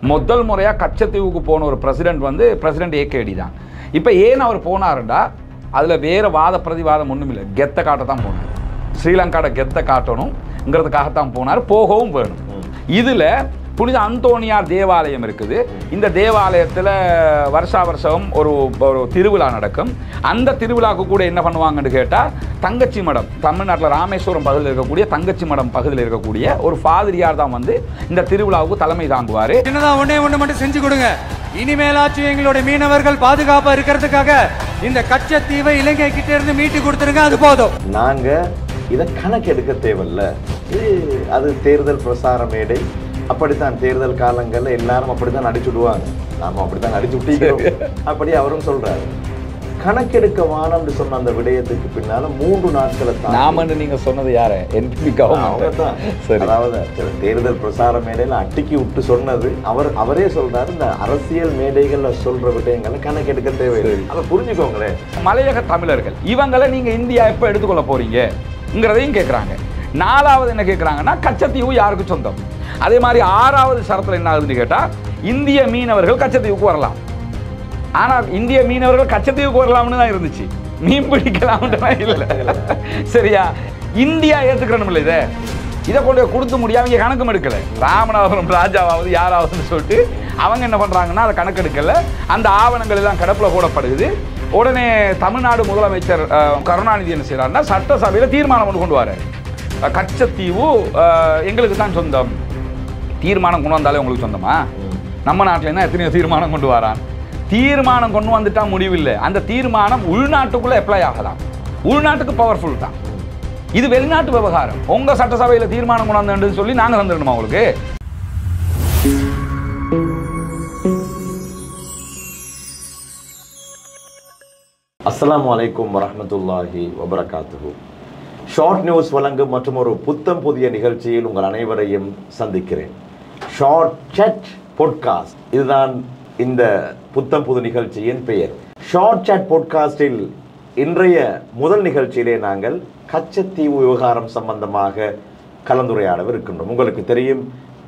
முதல் முறையாக கச்சத்தீவுக்கு போன ஒரு பிரசிடென்ட் வந்து பிரசிடென்ட் ஏகேடி தான். இப்போ ஏன் அவர் போனாருண்டா அதில் வேறு வாத பிரதிவாதம் ஒன்றும் இல்லை, கெத்தை காட்ட தான் போனார். ஸ்ரீலங்காவோட கெத்தை காட்டணுங்கிறதுக்காகத்தான் போனார், போகவும் வேணும். இதில் புனித அந்தோனியார் தேவாலயம் இருக்குது. இந்த தேவாலயத்தில் வருஷா வருஷம் ஒரு திருவிழா நடக்கும். அந்த திருவிழாவுக்கு கூட என்ன பண்ணுவாங்கன்னு கேட்டால் தங்கச்சி மடம், தமிழ்நாட்டில் ராமேஸ்வரம் பகுதியில் இருக்கக்கூடிய தங்கச்சி மடம் பகுதியில் இருக்கக்கூடிய ஒரு ஃபாதிரியார் தான் வந்து இந்த திருவிழாவுக்கு தலைமை தாங்குவார். என்னதான் ஒன்று மட்டும் செஞ்சு கொடுங்க, இனிமேலாச்சும் எங்களுடைய மீனவர்கள் பாதுகாப்பாக இருக்கிறதுக்காக இந்த கச்சத்தீவை இலங்கை கிட்ட இருந்து மீட்டு கொடுத்துருங்க, அது போதும். நாங்கள் இதை கணக்கெடுக்க தேவையில்ல, அது தேர்தல் பிரசார மேடை, அப்படித்தான் தேர்தல் காலங்களில் எல்லாரும் அப்படித்தான் அடிச்சுடுவாங்க, நாம அப்படித்தான் அடிச்சு விட்டீங்க அப்படி அவரும் சொல்றாரு. கணக்கெடுக்க வானம்னு சொன்ன அந்த விடயத்துக்கு பின்னால 3 நாட்களை நாமன்னு நீங்க சொன்னது யாரு? அதாவது தேர்தல் பிரசார மேடையில அட்டிக்கி விட்டு சொன்னது அவரே சொல்றாரு. இந்த அரசியல் மேடைகள்ல சொல்ற விடயங்களை கணக்கெடுக்க தேவையில்லை, அதை புரிஞ்சுக்கோங்களேன். மலையக தமிழர்கள் இவங்களை நீங்க இந்தியா எப்ப எடுத்துக்கொள்ள போறீங்கிறதையும் கேட்கறாங்க. 4வது என்ன கேட்கறாங்கன்னா கச்சத்தீவு யாருக்கு சொந்தம். அதே மாதிரி 6வது சரத்தில் என்ன ஆகுதுன்னு கேட்டால் இந்திய மீனவர்கள் கச்சத்தீவுக்கு வரலாம். ஆனால் இந்திய மீனவர்கள் கச்சத்தீவுக்கு வரலாம்னு தான் இருந்துச்சு, மீன் பிடிக்கலாம்னு தான் இல்லை. சரியா? இந்தியா ஏற்றுக்கிறோம் இல்லை, இதை கொண்டு கொடுத்து முடியாம இங்கே கணக்கும் எடுக்கலை. ராமநாதபுரம் ராஜாவாவது யாராவதுன்னு சொல்லிட்டு அவங்க என்ன பண்ணுறாங்கன்னா அதை கணக்கெடுக்கலை. அந்த ஆவணங்கள் எல்லாம் கிடப்பில் போடப்படுது. உடனே தமிழ்நாடு முதலமைச்சர் கருணாநிதி என்ன செய்கிறாருன்னா சட்டசபையில் தீர்மானம் கொண்டு வராரு, கச்சத்தீவு எங்களுக்கு தான் சொந்தம். தீர்மானம் கொண்டு வந்தாலே உங்களுக்கு சொந்தமா? நம்ம நாட்டில் என்ன எத்தனையோ தீர்மானம் கொண்டு வரான். தீர்மானம் கொண்டு வந்துட்டா முடிவில்லை, அந்த தீர்மானம் உள்நாட்டுக்குள்ள அப்ளை ஆகலாம், உள்நாட்டுக்கு பவர்ஃபுல் தான். இது வெளிநாட்டு விவகாரம். உங்க சட்டசபையில் தீர்மானம் கொண்டு வந்து சொல்லி நாங்க தந்துடணுமா உங்களுக்கு? அஸ்ஸலாமு அலைக்கும் வரஹ்மத்துல்லாஹி வபரகாத்துஹு. ஷார்ட் நியூஸ் வழங்கும் மற்றும் ஒரு புத்தம் புதிய நிகழ்ச்சியில் உங்கள் அனைவரையும் சந்திக்கிறேன். ஷார்ட் சாட் பாட்காஸ்ட், இதுதான் இந்த புத்தம் புது நிகழ்ச்சியின் பெயர். ஷார்ட் சாட் பாட்காஸ்டில் இன்றைய முதல் நிகழ்ச்சியிலே நாங்கள் கச்சத்தீவு விவகாரம் சம்பந்தமாக கலந்துரையாடவிருக்கின்றோம். உங்களுக்கு தெரியும்,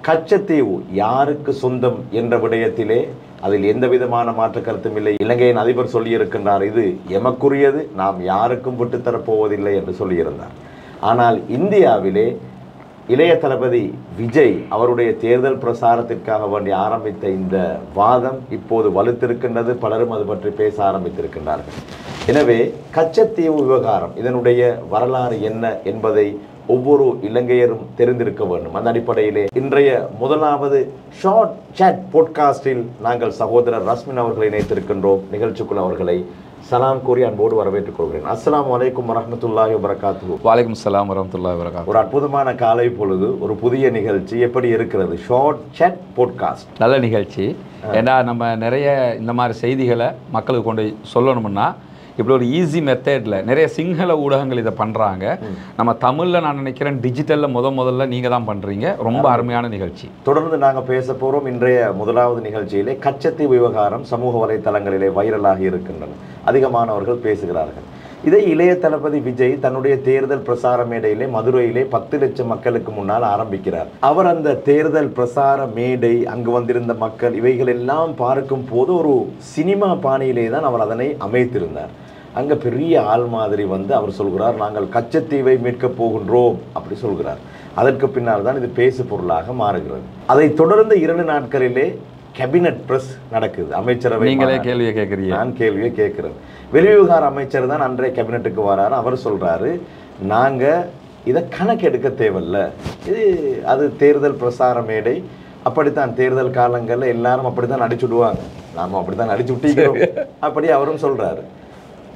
கச்சத்தீவு யாருக்கு சொந்தம் என்ற விடயத்திலே அதில் எந்த விதமான மாற்று கருத்தும் இல்லை. இலங்கையின் அதிபர் சொல்லியிருக்கின்றார், இது எமக்குரியது, நாம் யாருக்கும் விட்டுத்தரப்போவதில்லை என்று சொல்லியிருந்தார். ஆனால் இந்தியாவிலே இளைய தளபதி விஜய் அவருடைய தேர்தல் பிரசாரத்திற்காக வேண்டி ஆரம்பித்த இந்த வாதம் இப்போது வலுத்திருக்கின்றது. பலரும் அது பற்றி பேச ஆரம்பித்திருக்கின்றார்கள். எனவே கச்சத்தீவு விவகாரம், இதனுடைய வரலாறு என்ன என்பதை ஒவ்வொரு இலங்கையரும் தெரிந்திருக்க வேண்டும். அந்த அடிப்படையிலே இன்றைய முதலாவது ஷார்ட் சாட் பாட்காஸ்டில் நாங்கள் சகோதரர் ரஸ்மின் அவர்களை இணைத்திருக்கின்றோம். நிகழ்ச்சிக்குள் அவர்களை சலாம் கூறி அன்போடு வரவேற்றுக் கொள்கிறேன். அஸ்ஸலாமு அலைக்கும் வரஹ்மத்துல்லாஹி வபரகாத்துஹு. வலைக்கும் ஸலாம் வரஹ்மத்துல்லாஹி வபரகாத்துஹு. ஒரு அற்புதமான காலை பொழுது, ஒரு புதிய நிகழ்ச்சி எப்படி இருக்கிறது? ஷார்ட் சாட் பாட்காஸ்ட் நல்ல நிகழ்ச்சி. ஏன்னா நம்ம நிறைய இந்த மாதிரி செய்திகளை மக்களுக்கு கொண்டு சொல்லணும்னா இப்படி ஒரு ஈஸி மெத்தடில் நிறைய சிங்கள ஊடகங்கள் இதை பண்ணுறாங்க. நம்ம தமிழில் நான் நினைக்கிறேன் டிஜிட்டலில் முதல்ல நீங்கள் தான் பண்ணுறீங்க. ரொம்ப அருமையான நிகழ்ச்சி. தொடர்ந்து நாங்கள் பேச போகிறோம். இன்றைய முதலாவது நிகழ்ச்சியிலே கச்சத்தீவு விவகாரம் சமூக வலைத்தளங்களிலே வைரலாகி இருக்கின்றன, அதிகமானவர்கள் பேசுகிறார்கள். இதை இளைய தளபதி விஜய் தன்னுடைய தேர்தல் பிரசார மேடையிலே மதுரையிலே 10 லட்சம் மக்களுக்கு முன்னால் ஆரம்பிக்கிறார். அவர் அந்த தேர்தல் பிரசார மேடை, அங்கு வந்திருந்த மக்கள், இவைகள் எல்லாம் பார்க்கும் போது ஒரு சினிமா பாணியிலே தான் அவர் அதனை அமைத்திருந்தார். அங்கே பெரிய ஆள் மாதிரி வந்து அவர் சொல்கிறார், நாங்கள் கச்சத்தீவை மீட்கப் போகின்றோம் அப்படி சொல்கிறார். அதற்கு பின்னால் தான் இது பேசு பொருளாக மாறுகிறது. அதை தொடர்ந்து 2 நாட்களிலே கேபினட் பிரஸ் நடக்குது. அமைச்சரவை. நீங்களே கேள்வியை கேட்குறீங்க, நான் கேள்வியை கேட்கிறேன். வெளிவிவகார அமைச்சர் தான் அன்றைய கேபினட்டுக்கு வராரு. அவர் சொல்றாரு, நாங்க இதை கணக்கெடுக்க தேவையில்ல, அது தேர்தல் பிரசார மேடை, அப்படித்தான் தேர்தல் காலங்களில் எல்லாரும் அப்படித்தான் அடிச்சுடுவாங்க, நாம அப்படித்தான் அடிச்சு விட்டீங்க அப்படி அவரும் சொல்றாரு.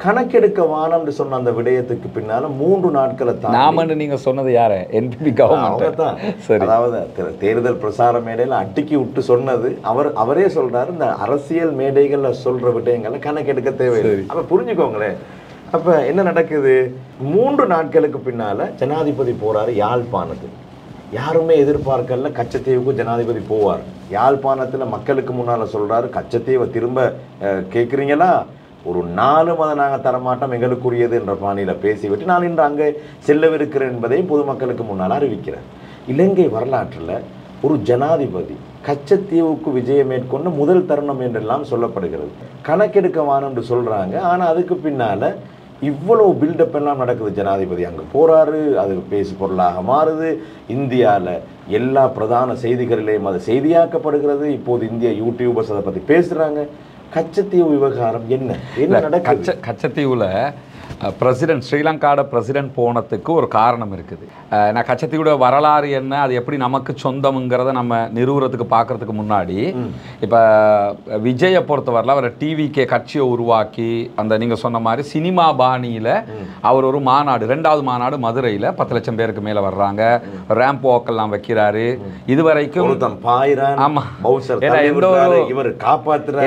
கணக்கெடுக்க வானம்னு சொன்ன அந்த விடயத்துக்கு பின்னால 3 நாட்களை நாமன்னு நீங்க சொன்னது யாரு? என்பிபி கவர்மெண்ட் தான். அதாவது தேர்தல் பிரசார மேடையில அட்டிக்கி விட்டு சொன்னது அவரே சொல்றாரு, இந்த அரசியல் மேடைகள்ல சொல்ற விடயங்களை கணக்கெடுக்க தேவையில்லை. அப்ப புரிஞ்சுக்கோங்களேன். அப்ப என்ன நடக்குது? 3 நாட்களுக்கு பின்னால ஜனாதிபதி போறாரு யாழ்ப்பாணத்துக்கு. யாருமே எதிர்பார்க்கல கச்சத்தீவுக்கு ஜனாதிபதி போவார். யாழ்ப்பாணத்துல மக்களுக்கு முன்னால சொல்றாரு, கச்சத்தீவை திரும்ப கேட்குறீங்களா, ஒரு 4 மாதம் நாங்கள் தரமாட்டோம், எங்களுக்குரியது என்ற பாணியில் பேசிவிட்டு நான் இன்று அங்கே செல்லவிருக்கிறேன் என்பதையும் பொதுமக்களுக்கு முன்னால் அறிவிக்கிறேன். இலங்கை வரலாற்றில் ஒரு ஜனாதிபதி கச்சத்தீவுக்கு விஜயம் மேற்கொண்டு முதல் தருணம் என்றெல்லாம் சொல்லப்படுகிறது. கணக்கெடுக்கவான என்று சொல்றாங்க. ஆனா அதுக்கு பின்னால இவ்வளவு பில்டப் எல்லாம் நடக்குது. ஜனாதிபதி அங்கே போறாரு, அது பேசு பொருளாக மாறுது. இந்தியாவில் எல்லா பிரதான செய்திகளிலேயும் அது செய்தியாக்கப்படுகிறது. இப்போது இந்திய யூடியூபர்ஸ் அதை பற்றி பேசுறாங்க. கச்சத்தீவு விவகாரம் என்ன நடக்குது? கச்சத்தீவில் பிரசிடென்ட் ஸ்ரீலங்காவோட பிரசிடென்ட் போனதுக்கு ஒரு காரணம் இருக்குது. நான் கச்சத்தீவோட வரலாறு என்ன, அது எப்படி நமக்கு சொந்தம்ங்கிறத நம்ம நிறுவுறதுக்கு பார்க்கறதுக்கு முன்னாடி இப்போ விஜயை பொறுத்தவரையில் அவரை டிவிக்கே கட்சியை உருவாக்கி அந்த நீங்கள் சொன்ன மாதிரி சினிமா பாணியில் அவர் ஒரு மாநாடு, 2வது மாநாடு மதுரையில் 10 லட்சம் பேருக்கு மேலே வர்றாங்க. ரேம்ப் வாக்கெல்லாம் வைக்கிறாரு. இதுவரைக்கும்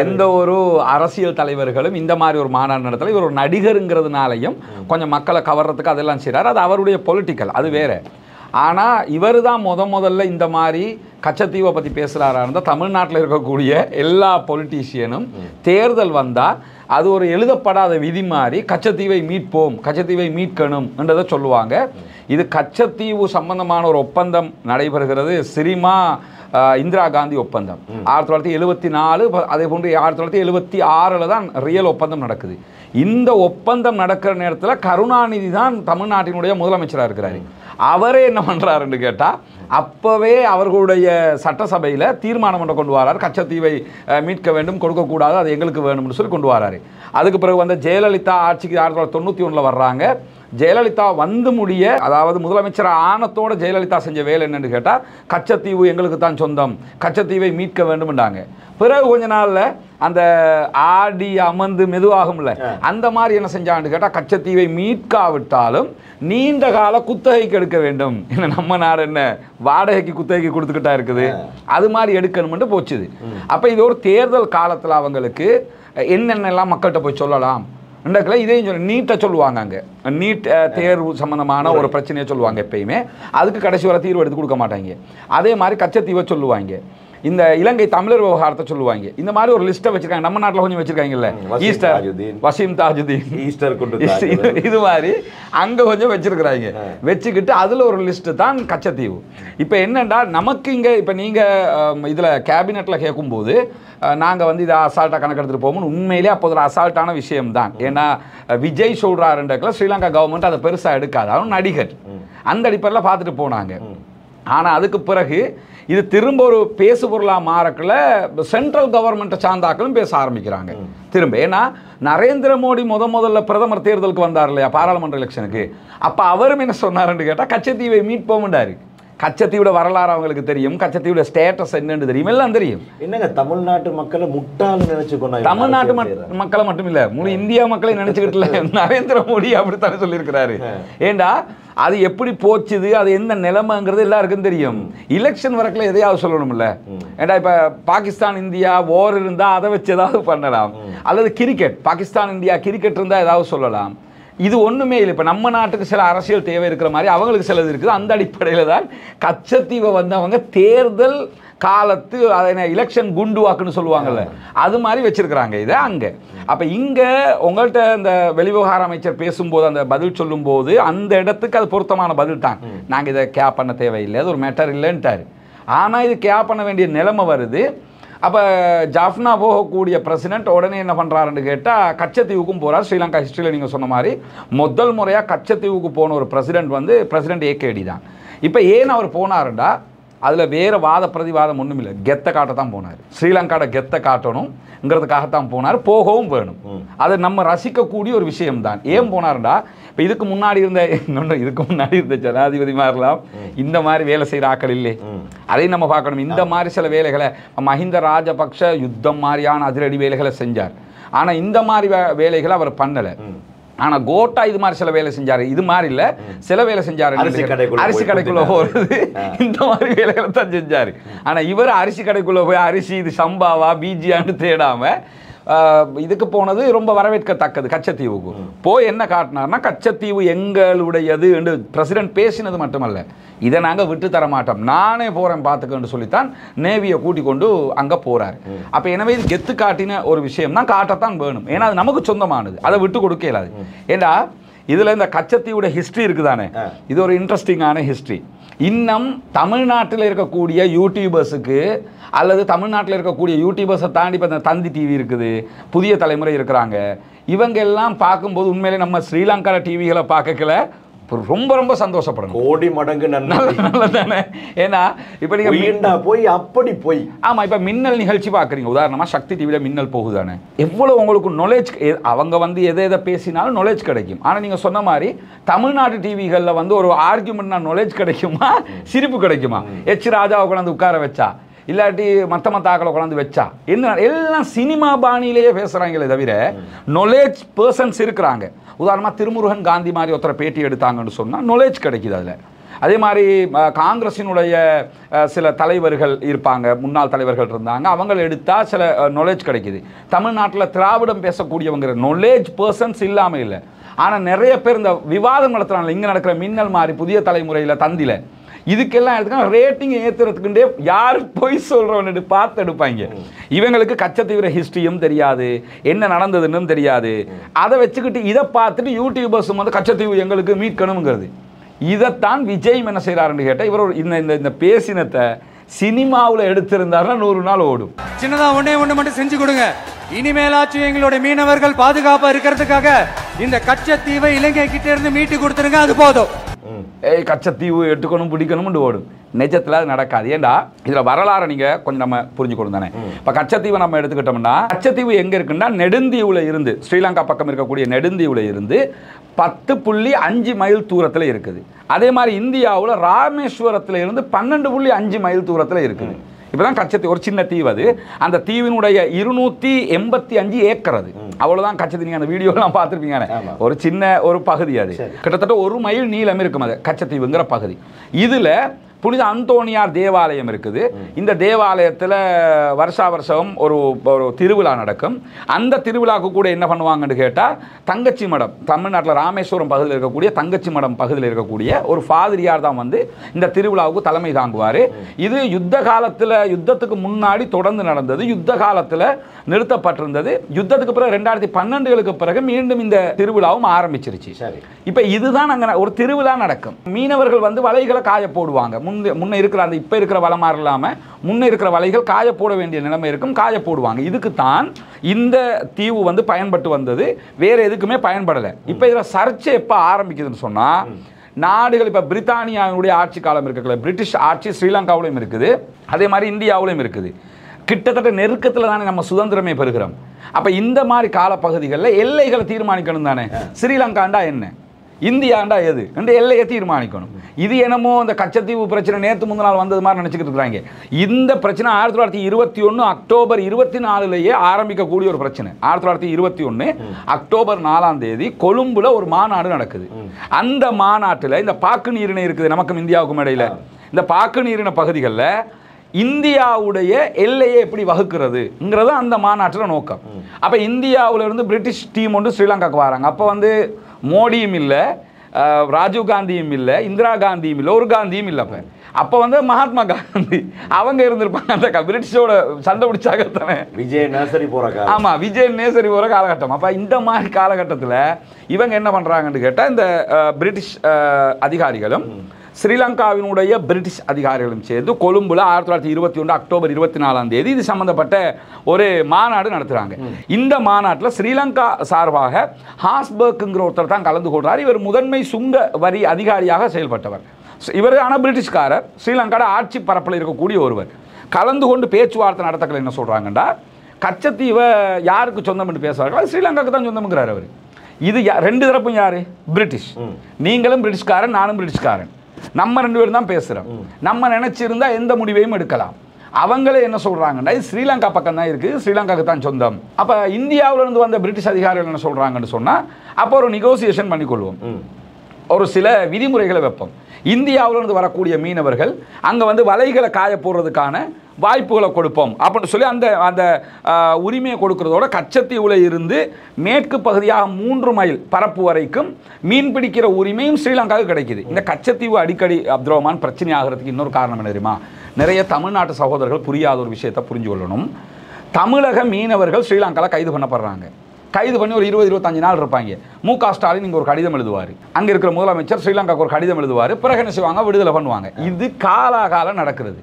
எந்த ஒரு அரசியல் தலைவர்களும் இந்த மாதிரி ஒரு மாநாடு நடத்தல. இவர் ஒரு நடிகருங்கிறதுனால கொஞ்சம் மக்களை கவர்றதுக்கு அதெல்லாம் செய்றாரு. அது அவருடைய பொலிட்டிக்கல், அது வேற. ஆனால் இவர் தான் முதல்ல இந்த மாதிரி கச்சத்தீவை பற்றி பேசுகிறாரா இருந்தால் தமிழ்நாட்டில் இருக்கக்கூடிய எல்லா பொலிட்டீஷியனும் தேர்தல் வந்தால் அது ஒரு எழுதப்படாத விதி மாதிரி கச்சத்தீவை மீட்போம், கச்சத்தீவை மீட்கணும் என்றதை சொல்லுவாங்க. இது கச்சத்தீவு சம்பந்தமான ஒரு ஒப்பந்தம் நடைபெறுகிறது. சிரிமா இந்திரா காந்தி ஒப்பந்தம் 1974, அதே போன்று 1976 தான் ரியல் ஒப்பந்தம் நடக்குது. இந்த ஒப்பந்தம் நடக்கிற நேரத்தில் கருணாநிதி தான் தமிழ்நாட்டினுடைய முதலமைச்சராக இருக்கிறாரு. அவரே என்ன பண்ணுறாருன்னு கேட்டால் அப்போவே அவர்களுடைய சட்டசபையில் தீர்மானம் ஒன்று கொண்டு வராரு. கச்சத்தீவை மீட்க வேண்டும், கொடுக்கக்கூடாது, அது எங்களுக்கு வேணும்னு சொல்லி கொண்டு வராரு. அதுக்கு பிறகு வந்து ஜெயலலிதா ஆட்சிக்கு 1991 வர்றாங்க. ஜெயலலிதா வந்து முடிய, அதாவது முதலமைச்சர் ஆனத்தோட ஜெயலலிதா செஞ்ச வேலை என்னன்னு கேட்டால் கச்சத்தீவு எங்களுக்கு தான் சொந்தம், கச்சத்தீவை மீட்க வேண்டும்ண்டாங்க. பிறகு கொஞ்ச நாளில் அந்த ஆடி அமர்ந்து மெதுவாகும்ல, அந்த மாதிரி என்ன செஞ்சான்னு கேட்டால் கச்சத்தீவை மீட்காவிட்டாலும் நீண்ட கால குத்தகைக்கு எடுக்க வேண்டும். என்ன நம்ம நாடு என்ன வாடகைக்கு குத்தகைக்கு கொடுத்துக்கிட்டா இருக்குது, அது மாதிரி எடுக்கணும்னு போச்சுது. அப்போ இது ஒரு தேர்தல் காலத்தில் அவங்களுக்கு என்னென்னலாம் மக்கள்கிட்ட போய் சொல்லலாம் இதையும் சொல்லி நீட்டை சொல்லுவாங்க. அங்கே நீட் தேர்வு சம்பந்தமான ஒரு பிரச்சனையை சொல்லுவாங்க எப்பயுமே. அதுக்கு கடைசி வரை தீர்வு எடுத்து கொடுக்க மாட்டாங்க. அதே மாதிரி கச்சத்தீவை சொல்லுவாங்க. இந்த இலங்கை தமிழர் விவகாரத்தை சொல்லுவாங்க. இந்த மாதிரி ஒரு லிஸ்ட்டை வச்சிருக்காங்க. நம்ம நாட்டில் கொஞ்சம் வச்சிருக்காங்கல்ல, ஈஸ்டர் வசீம் தாஜுதீன், ஈஸ்டர் இது மாதிரி அங்கே கொஞ்சம் வச்சிருக்கிறாங்க. வச்சுக்கிட்டு அதில் ஒரு லிஸ்ட்டு தான் கச்சத்தீவு. இப்போ என்னென்னா நமக்கு இங்கே இப்போ நீங்கள் இதில் கேபினெட்டில் கேட்கும்போது நாங்கள் வந்து இதை அசால்ட்டாக கணக்கெடுத்துட்டு போகணும்னு உண்மையிலே அப்போது ஒரு அசால்ட்டான விஷயம்தான். ஏன்னா விஜய் சொல்கிறாருன்றதுல ஸ்ரீலங்கா கவர்மெண்ட் அதை பெருசாக எடுக்காது. அவன் நடிகர், அந்த அடிப்படையில் பார்த்துட்டு போனாங்க. ஆனால் அதுக்கு பிறகு இது திரும்ப ஒரு பேசு பொருளாக மாறக்குள்ள சென்ட்ரல் கவர்மெண்ட்டை சார்ந்தாக்களும் பேச ஆரம்பிக்கிறாங்க திரும்ப. ஏன்னா நரேந்திர மோடி முதல்ல பிரதமர் தேர்தலுக்கு வந்தார் இல்லையா, பாராளுமன்ற எலெக்ஷனுக்கு. அப்போ அவரும் என்ன சொன்னாருன்னு கேட்டால் கச்சத்தீவை மீட்போம்ண்டாரு. கச்சத்தீவோட வரலாறு அவங்களுக்கு தெரியும், கச்சத்தீவோட ஸ்டேட்டஸ் என்னன்னு தெரியும், எல்லாம் தெரியும். என்னங்க தமிழ்நாட்டு மக்களை முட்டாளு நினைச்சுக்கொண்டா? தமிழ்நாட்டு மக்களை மட்டும் இல்ல, முழு இந்தியா மக்களை நினைச்சுக்கிட்டு நரேந்திர மோடி அப்படித்தானே சொல்லியிருக்கிறாரு. ஏண்டா அது எப்படி போச்சுது, அது என்ன நிலைமைங்கிறது எல்லாருக்கும் தெரியும். எலெக்ஷன் வரக்குள்ள எதையாவது சொல்லணும்ல. ஏண்டா இப்ப பாகிஸ்தான் இந்தியா ஓர் இருந்தா அதை வச்சு ஏதாவது பண்ணலாம், அல்லது கிரிக்கெட் பாகிஸ்தான் இந்தியா கிரிக்கெட் இருந்தா ஏதாவது சொல்லலாம். இது ஒன்றுமே இல்லை. இப்போ நம்ம நாட்டுக்கு சில அரசியல் தேவை இருக்கிற மாதிரி அவங்களுக்கு சிலது இருக்குது. அந்த அடிப்படையில் தான் கச்சத்தீவை வந்து அவங்க தேர்தல் காலத்து அதை எலெக்ஷன் குண்டு வாக்குன்னு சொல்லுவாங்கல்ல, அது மாதிரி வச்சிருக்கிறாங்க இதை அங்கே. அப்போ இங்கே உங்கள்கிட்ட இந்த வெளிவிவகார அமைச்சர் பேசும்போது அந்த பதில் சொல்லும்போது அந்த இடத்துக்கு அது பொருத்தமான பதில் தான். நாங்கள் இதை கேப் பண்ண தேவையில்லை, அது ஒரு மேட்டர் இல்லைன்ட்டார். ஆனால் இது கேப் பண்ண வேண்டிய நிலைமை வருது. அப்போ ஜாஃப்னா போகக்கூடிய பிரசிடென்ட் உடனே என்ன பண்ணுறாருன்னு கேட்டால் கச்சத்தீவுக்கும் போகிறார். ஸ்ரீலங்கா ஹிஸ்ட்ரியில் நீங்கள் சொன்ன மாதிரி முதல் முறையாக கச்சத்தீவுக்கு போன ஒரு பிரசிடென்ட் வந்து பிரசிடென்ட் ஏகேடி தான். இப்போ ஏன் அவர் போனாருண்டா அதில் வேறு வாத பிரதிவாதம் ஒன்றும் இல்லை, கெத்தை காட்ட தான் போனார். ஸ்ரீலங்காவோட கெத்தை காட்டணுங்கிறதுக்காகத்தான் போனார், போகவும் வேணும். அது நம்ம ரசிக்கக்கூடிய ஒரு விஷயம்தான். ஏன் போனாருண்டா இப்போ இதுக்கு முன்னாடி இருந்த ஜனாதிபதி மாதிரிலாம் இந்த மாதிரி வேலை செய்கிற ஆக்கள் இல்லை, அதையும் நம்ம பார்க்கணும். இந்த மாதிரி சில வேலைகளை மஹிந்த ராஜபக்ஷ யுத்தம் மாதிரியான அதிரடி வேலைகளை செஞ்சார். ஆனால் இந்த மாதிரி வேலைகளை அவர் பண்ணலை. ஆனால் கோட்டா இது மாதிரி சில வேலை செஞ்சார். இது மாதிரி இல்லை, சில வேலை செஞ்சார். அரிசி கடைக்குள்ள போகிறது இந்த மாதிரி வேலைகளை தான் செஞ்சார். ஆனால் இவர் அரிசி கடைக்குள்ள போய் அரிசி இது சம்பாவா பிஜியான்னு தேடாமல் இதுக்கு போனது ரொம்ப வரவேற்கத்தக்கது. கச்சத்தீவுக்கு போய் என்ன காட்டினார்னா கச்சத்தீவு எங்களுடையது என்று பிரசிடென்ட் பேசினது மட்டுமல்ல, இதை நாங்கள் விட்டு தர மாட்டோம், நானே போகிறேன் பார்த்துக்கன்னு சொல்லித்தான் நேவியை கூட்டி கொண்டு அங்கே போகிறார். அப்போ எனவே இது கெத்து காட்டின ஒரு விஷயம் தான், காட்டத்தான் வேணும். ஏன்னா அது நமக்கு சொந்தமானது, அதை விட்டு கொடுக்க இயலாது. ஏண்டா இதில் இந்த கச்சத்தீவோட ஹிஸ்ட்ரி இருக்குதானே, இது ஒரு இன்ட்ரெஸ்டிங்கான ஹிஸ்ட்ரி. இன்னும் தமிழ்நாட்டில் இருக்கக்கூடிய யூடியூபர்ஸுக்கு அல்லது தமிழ்நாட்டில் இருக்கக்கூடிய யூடியூபர்ஸை தாண்டி இப்போ இந்த தந்தி டிவி இருக்குது, புதிய தலைமுறை இருக்கிறாங்க, இவங்க எல்லாம் பார்க்கும்போது உண்மையிலே நம்ம ஸ்ரீலங்கா டிவிகளை பார்க்கல ரொம்ப ரொம்ப சந்தோஷப்படணும். கோடி மடங்கு நல்லதானே. ஏன்னா இப்போ நீங்கள் போய் அப்படி போய் ஆமாம் இப்போ மின்னல் நிகழ்ச்சி பார்க்குறீங்க, உதாரணமாக சக்தி டிவியில் மின்னல் போகுதானே, எவ்வளோ உங்களுக்கு நாலேஜ், அவங்க வந்து எதை எதை பேசினாலும் நாலேஜ் கிடைக்கும். ஆனால் நீங்கள் சொன்ன மாதிரி தமிழ்நாட்டு டிவிகளில் வந்து ஒரு ஆர்கியூமெண்ட்னா நாலேஜ் கிடைக்குமா, சிரிப்பு கிடைக்குமா? எச் ராஜாவை கொண்டாந்து உட்கார வச்சா இல்லாட்டி மற்ற ஆக்களை கொண்டாந்து வச்சா என்ன, எல்லாம் சினிமா பாணியிலேயே பேசுகிறாங்களே தவிர நாலேஜ் பர்சன்ஸ் இருக்கிறாங்க. உதாரணமாக திருமுருகன் காந்தி மாதிரி ஒருத்தரை பேட்டி எடுத்தாங்கன்னு சொன்னால் நாலேஜ் கிடைக்குது அதில். அதே மாதிரி காங்கிரஸினுடைய சில தலைவர்கள் இருப்பாங்க, முன்னாள் தலைவர்கள் இருந்தாங்க, அவங்களை எடுத்தால் சில நாலேஜ் கிடைக்குது. தமிழ்நாட்டில் திராவிடம் பேசக்கூடியவங்க நாலேஜ் பர்சன்ஸ் இல்லாமல் இல்லை. ஆனால் நிறைய பேர் இந்த விவாதம் நடத்துகிறாங்க, இங்கே நடக்கிற மின்னல் மாதிரி புதிய தலைமுறையில் தந்தியில் இதுக்கெல்லாம் எடுத்துக்க ரேட்டிங் ஏற்றுறதுக்குண்டே யார் போய் சொல்கிறவன்னு பார்த்து எடுப்பாங்க. இவங்களுக்கு கச்சத்தீவிர ஹிஸ்ட்ரியும் தெரியாது, என்ன நடந்ததுன்னு தெரியாது. அதை வச்சுக்கிட்டு இதை பார்த்துட்டு யூடியூபர்ஸும் வந்து கச்சத்தீவு எங்களுக்கு மீட்கணுங்கிறது. இதைத்தான் விஜய் என்ன செய்கிறாருன்னு கேட்டால், இவர் இந்த பேசினத்தை சினிமாவில் எடுத்திருந்தாருன்னா 100 நாள் ஓடும். சின்னதா ஒண்ணு மட்டும் செஞ்சு கொடுங்க. இனிமேலாச்சும் எங்களுடைய மீனவர்கள் பாதுகாப்பா இருக்கிறதுக்காக இந்த கச்சத்தீவை இலங்கை கிட்ட இருந்து மீட்டு கொடுத்துருங்க, அது போதும். கச்சத்தீவு எடுத்துக்கணும் பிடிக்கணும்னு ஓடும். நிஜத்தில் அது நடக்காது. ஏண்டா இதில் வரலாறு நீங்கள் கொஞ்சம் நம்ம புரிஞ்சுக்கணும் தானே. இப்போ கச்சத்தீவை நம்ம எடுத்துக்கிட்டோம்னா, கச்சத்தீவு எங்கே இருக்குன்னா நெடுந்தீவில் இருந்து, ஸ்ரீலங்கா பக்கம் இருக்கக்கூடிய நெடுந்தீவில் இருந்து 10.5 மைல் தூரத்தில் இருக்குது. அதே மாதிரி இந்தியாவில் ராமேஸ்வரத்தில் இருந்து 12.5 மைல் தூரத்தில் இருக்குது. இப்போதான் கச்சத்தீவு ஒரு சின்ன தீவு. அது அந்த தீவினுடைய 285 ஏக்கர். அது அவ்வளோதான் கச்சத்தீவு. நீங்கள் அந்த வீடியோலாம் பார்த்துருப்பீங்க. ஒரு சின்ன ஒரு பகுதி, அது கிட்டத்தட்ட 1 மைல் நீளம் இருக்கும் அது கச்சத்தீவுங்கிற பகுதி. இதில் புனித அந்தோனியார் தேவாலயம் இருக்குது. இந்த தேவாலயத்தில் வருஷா வருஷம் ஒரு திருவிழா நடக்கும். அந்த திருவிழாவுக்கு கூட என்ன பண்ணுவாங்கன்னு கேட்டால், தங்கச்சி மடம், தமிழ்நாட்டில் ராமேஸ்வரம் பகுதியில் இருக்கக்கூடிய தங்கச்சி மடம் பகுதியில் இருக்கக்கூடிய ஒரு ஃபாதிரியார் தான் வந்து இந்த திருவிழாவுக்கு தலைமை தாங்குவார். இது யுத்த காலத்தில், யுத்தத்துக்கு முன்னாடி தொடர்ந்து நடந்தது, யுத்த காலத்தில் நிறுத்தப்பட்டிருந்தது. யுத்தத்துக்கு பிறகு 2012களுக்கு பிறகு மீண்டும் இந்த திருவிழாவும் ஆரம்பிச்சிருச்சு. இப்போ இதுதான் அங்கே ஒரு திருவிழா நடக்கும். மீனவர்கள் வந்து வலைகளை காய போடுவாங்க. முன்ன இருக்கிற அந்த இப்போ இருக்கிற வலை மாதிரி இல்லாமல் முன்ன இருக்கிற வலைகள் காய போட வேண்டிய நிலைமை இருக்கும், காய போடுவாங்க. இதுக்கு தான் இந்த தீவு வந்து பயன்பட்டு வந்தது, வேறு எதுக்குமே பயன்படலை. இப்போ இதில் சர்ச்சை எப்போ ஆரம்பிக்குதுன்னு சொன்னால், நாடுகள் இப்போ பிரித்தானியாவுடைய ஆட்சி காலம் இருக்குல்ல, பிரிட்டிஷ் ஆட்சி ஸ்ரீலங்காவிலையும் இருக்குது, அதே மாதிரி இந்தியாவிலையும் இருக்குது. கிட்டத்தட்ட நெருக்கத்தில் தானே நம்ம சுதந்திரமே பெறுகிறோம். அப்போ இந்த மாதிரி காலப்பகுதிகளில் எல்லைகளை தீர்மானிக்கணும் தானே. ஸ்ரீலங்காண்டா என்ன, இந்தியாண்டா எது என்ற எல்லையை தீர்மானிக்கணும். இது என்னமோ இந்த கச்சத்தீவு பிரச்சனை நேற்று முந்தின நாள் வந்தது மாதிரி நினச்சிக்கிட்டு இருக்கிறாங்க. இந்த பிரச்சனை 1921 அக்டோபர் 24 ஆரம்பிக்கக்கூடிய ஒரு பிரச்சனை. 1921 அக்டோபர் 4 கொழும்புல ஒரு மாநாடு நடக்குது. அந்த மாநாட்டில் இந்த பாக்கு நீரிணை இருக்குது நமக்கும் இந்தியாவுக்கும் இடையில. இந்த பாக்கு நீரிணை பகுதிகளில் இந்தியாவுடைய எல்லையை எப்படி வகுக்கிறதுங்கிறது அந்த மாநாட்டில் நோக்கம். அப்போ இந்தியாவிலிருந்து பிரிட்டிஷ் டீம் ஒன்று ஸ்ரீலங்காவுக்கு வராங்க. அப்போ வந்து மோடியும் இல்லை, ராஜீவ் காந்தியும் இல்லை, இந்திரா காந்தியும் இல்லை, ஒரு காந்தியும் இல்லை. அப்போ வந்து மகாத்மா காந்தி அவங்க இருந்திருப்பாங்க. அந்த பிரிட்டிஷோட சண்டை பிடிச்சாக தானே விஜய் நேசரி போகிற, ஆமாம், விஜய் நேசரி போகிற காலகட்டம். அப்போ இந்த மாதிரி காலகட்டத்தில் இவங்க என்ன பண்ணுறாங்கன்னு கேட்டால், இந்த பிரிட்டிஷ் அதிகாரிகளும் ஸ்ரீலங்காவினுடைய பிரிட்டிஷ் அதிகாரிகளும் சேர்ந்து கொழும்புல 1921 அக்டோபர் 24 இது சம்பந்தப்பட்ட ஒரு மாநாடு நடத்துகிறாங்க. இந்த மாநாட்டில் ஸ்ரீலங்கா சார்பாக ஹாஸ்பர்க்குங்கிற ஒருத்தர் தான் கலந்து கொள்கிறார். இவர் முதன்மை சுங்க வரி அதிகாரியாக செயல்பட்டவர். இவர் ஆனால் பிரிட்டிஷ்காரர், ஸ்ரீலங்காவோட ஆட்சி பரப்பில் இருக்கக்கூடிய ஒருவர். கலந்து கொண்டு பேச்சுவார்த்தை நடத்தக்கள் என்ன சொல்கிறாங்கண்டா, கச்சத்தீவை யாருக்கு சொந்தம் என்று பேசுவார்கள், அது ஸ்ரீலங்காவுக்கு தான் சொந்தம்ங்கிறார் அவர். இது ரெண்டு தரப்பும் யார், பிரிட்டிஷ். நீங்களும் பிரிட்டிஷ்காரன், நானும் பிரிட்டிஷ்காரன், நம்ம 2 பேரும் தான் பேசுகிறோம். நம்ம நினச்சிருந்தா எந்த முடிவையும் எடுக்கலாம். அவங்களே என்ன சொல்கிறாங்கன்னா, இது ஸ்ரீலங்கா பக்கம் தான் இருக்குது, ஸ்ரீலங்காவுக்கு தான் சொந்தம். அப்போ இந்தியாவிலிருந்து வந்த பிரிட்டிஷ் அதிகாரிகள் என்ன சொல்கிறாங்கன்னு சொன்னால், அப்போ ஒரு நெகோசியேஷன் பண்ணிக்கொள்வோம், ஒரு சில விதிமுறைகளை வைப்போம். இந்தியாவிலிருந்து வரக்கூடிய மீனவர்கள் அங்கே வந்து வலைகளை காய போடுறதுக்கான வாய்ப்புகளை கொடுப்போம் அப்படின்னு சொல்லி அந்த அந்த உரிமையை கொடுக்கறதோட கச்சத்தீவில் இருந்து மேற்கு பகுதியாக 3 மைல் பரப்பு வரைக்கும் மீன் பிடிக்கிற உரிமையும் ஸ்ரீலங்காவுக்கு கிடைக்குது. இந்த கச்சத்தீவு அடிக்கடி அப்துல் ரஹ்மான் பிரச்சனை ஆகிறதுக்கு இன்னொரு காரணம் என்ன தெரியுமா? நிறைய தமிழ்நாட்டு சகோதரர்கள் புரியாத ஒரு விஷயத்தை புரிஞ்சு கொள்ளணும். தமிழக மீனவர்கள் ஸ்ரீலங்காவில் கைது பண்ணப்படுறாங்க. கைது பண்ணி ஒரு 20-25 நாள் இருப்பாங்க. மு.க. ஸ்டாலின் இங்கே ஒரு கடிதம் எழுதுவார், அங்கே இருக்கிற முதலமைச்சர் ஸ்ரீலங்காவுக்கு ஒரு கடிதம் எழுதுவார், பிறகு என்ன செய்வாங்க, விடுதலை பண்ணுவாங்க. இது காலாகாலம் நடக்கிறது.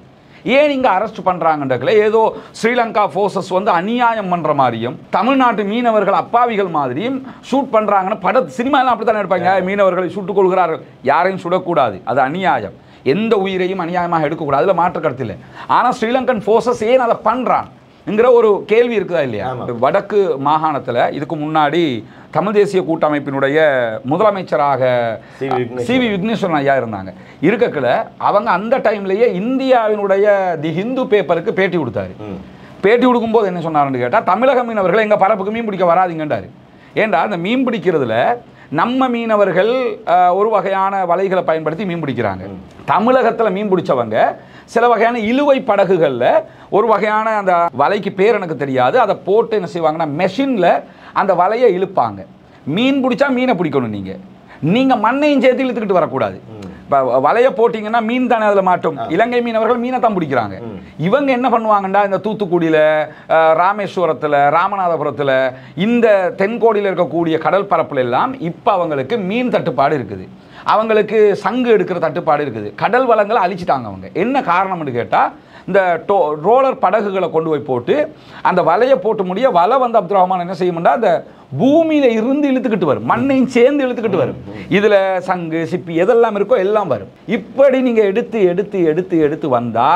ஏன் இங்கே அரெஸ்ட் பண்ணுறாங்கன்றதுல ஏதோ ஸ்ரீலங்கா ஃபோர்ஸஸ் வந்து அநியாயம் பண்ணுற மாதிரியும் தமிழ்நாட்டு மீனவர்கள் அப்பாவிகள் மாதிரியும் ஷூட் பண்ணுறாங்கன்னு சினிமாலாம் அப்படி தானே எடுப்பாங்க. மீனவர்களை சுட்டுக் கொள்கிறார்கள், யாரையும் சுடக்கூடாது, அது அநியாயம், எந்த உயிரையும் அநியாயமாக எடுக்கக்கூடாது, அதில் மாற்று கருத்து இல்லை. ஆனால் ஸ்ரீலங்கன் ஃபோர்ஸஸ் ஏன் அதை பண்ணுறான் என்கிற ஒரு கேள்வி இருக்குதா இல்லையா? வடக்கு மாகாணத்தில் இதுக்கு முன்னாடி தமிழ் தேசிய கூட்டமைப்பினுடைய முதலமைச்சராக சி.வி. விக்னேஸ்வரன் ஐயா இருந்தாங்க. இருக்கக்குள்ள அவங்க அந்த டைம்லேயே இந்தியாவினுடைய தி ஹிந்து பேப்பருக்கு பேட்டி கொடுத்தாரு. பேட்டி கொடுக்கும்போது என்ன சொன்னாருன்னு கேட்டால், தமிழக மீனவர்கள் எங்கள் பரப்புக்கு மீன் பிடிக்க வராதிங்கன்றாரு. ஏண்டா அந்த மீன் பிடிக்கிறதுல நம்ம மீனவர்கள் ஒரு வகையான வலைகளை பயன்படுத்தி மீன் பிடிக்கிறாங்க. தமிழகத்தில் மீன் பிடிச்சவங்க சில வகையான இழுவை படகுகளில் ஒரு வகையான அந்த வலைக்கு பேர் எனக்கு தெரியாது, அதை போட்டு என்ன செய்வாங்கன்னா மெஷினில் அந்த வலையை இழுப்பாங்க. மீன் பிடிச்சா மீனை பிடிக்கணும், நீங்கள் மண்ணையும் சேர்த்து இழுத்துக்கிட்டு வரக்கூடாது. இப்போ வலையை போட்டிங்கன்னா மீன் தானே அதில் மாட்டும். இலங்கை மீனவர்கள் மீனை தான் பிடிக்கிறாங்க. இவங்க என்ன பண்ணுவாங்கண்டா, இந்த தூத்துக்குடியில், ராமேஸ்வரத்தில், ராமநாதபுரத்தில், இந்த தென்கோடியில் இருக்கக்கூடிய கடல் பரப்புல எல்லாம் இப்போ அவங்களுக்கு மீன் தட்டுப்பாடு இருக்குது, அவங்களுக்கு சங்கு எடுக்கிற தட்டுப்பாடு இருக்குது. கடல் வளங்களை அழிச்சிட்டாங்க அவங்க. என்ன காரணம்னு கேட்டால், இந்த ரோலர் படகுகளை கொண்டு போய் போட்டு அந்த வலையை போட்டு முடிய வலை வந்து அப்துல் ரஹ்மான் என்ன செய்யும்னா அந்த பூமியில இருந்து இழுத்துக்கிட்டு வரும், மண்ணையும் சேர்ந்து இழுத்துக்கிட்டு வரும். இதுல சங்கு சிப்பி எதெல்லாம் இருக்கோ எல்லாம் வரும். இப்படி நீங்க எடுத்து எடுத்து எடுத்து எடுத்து வந்தா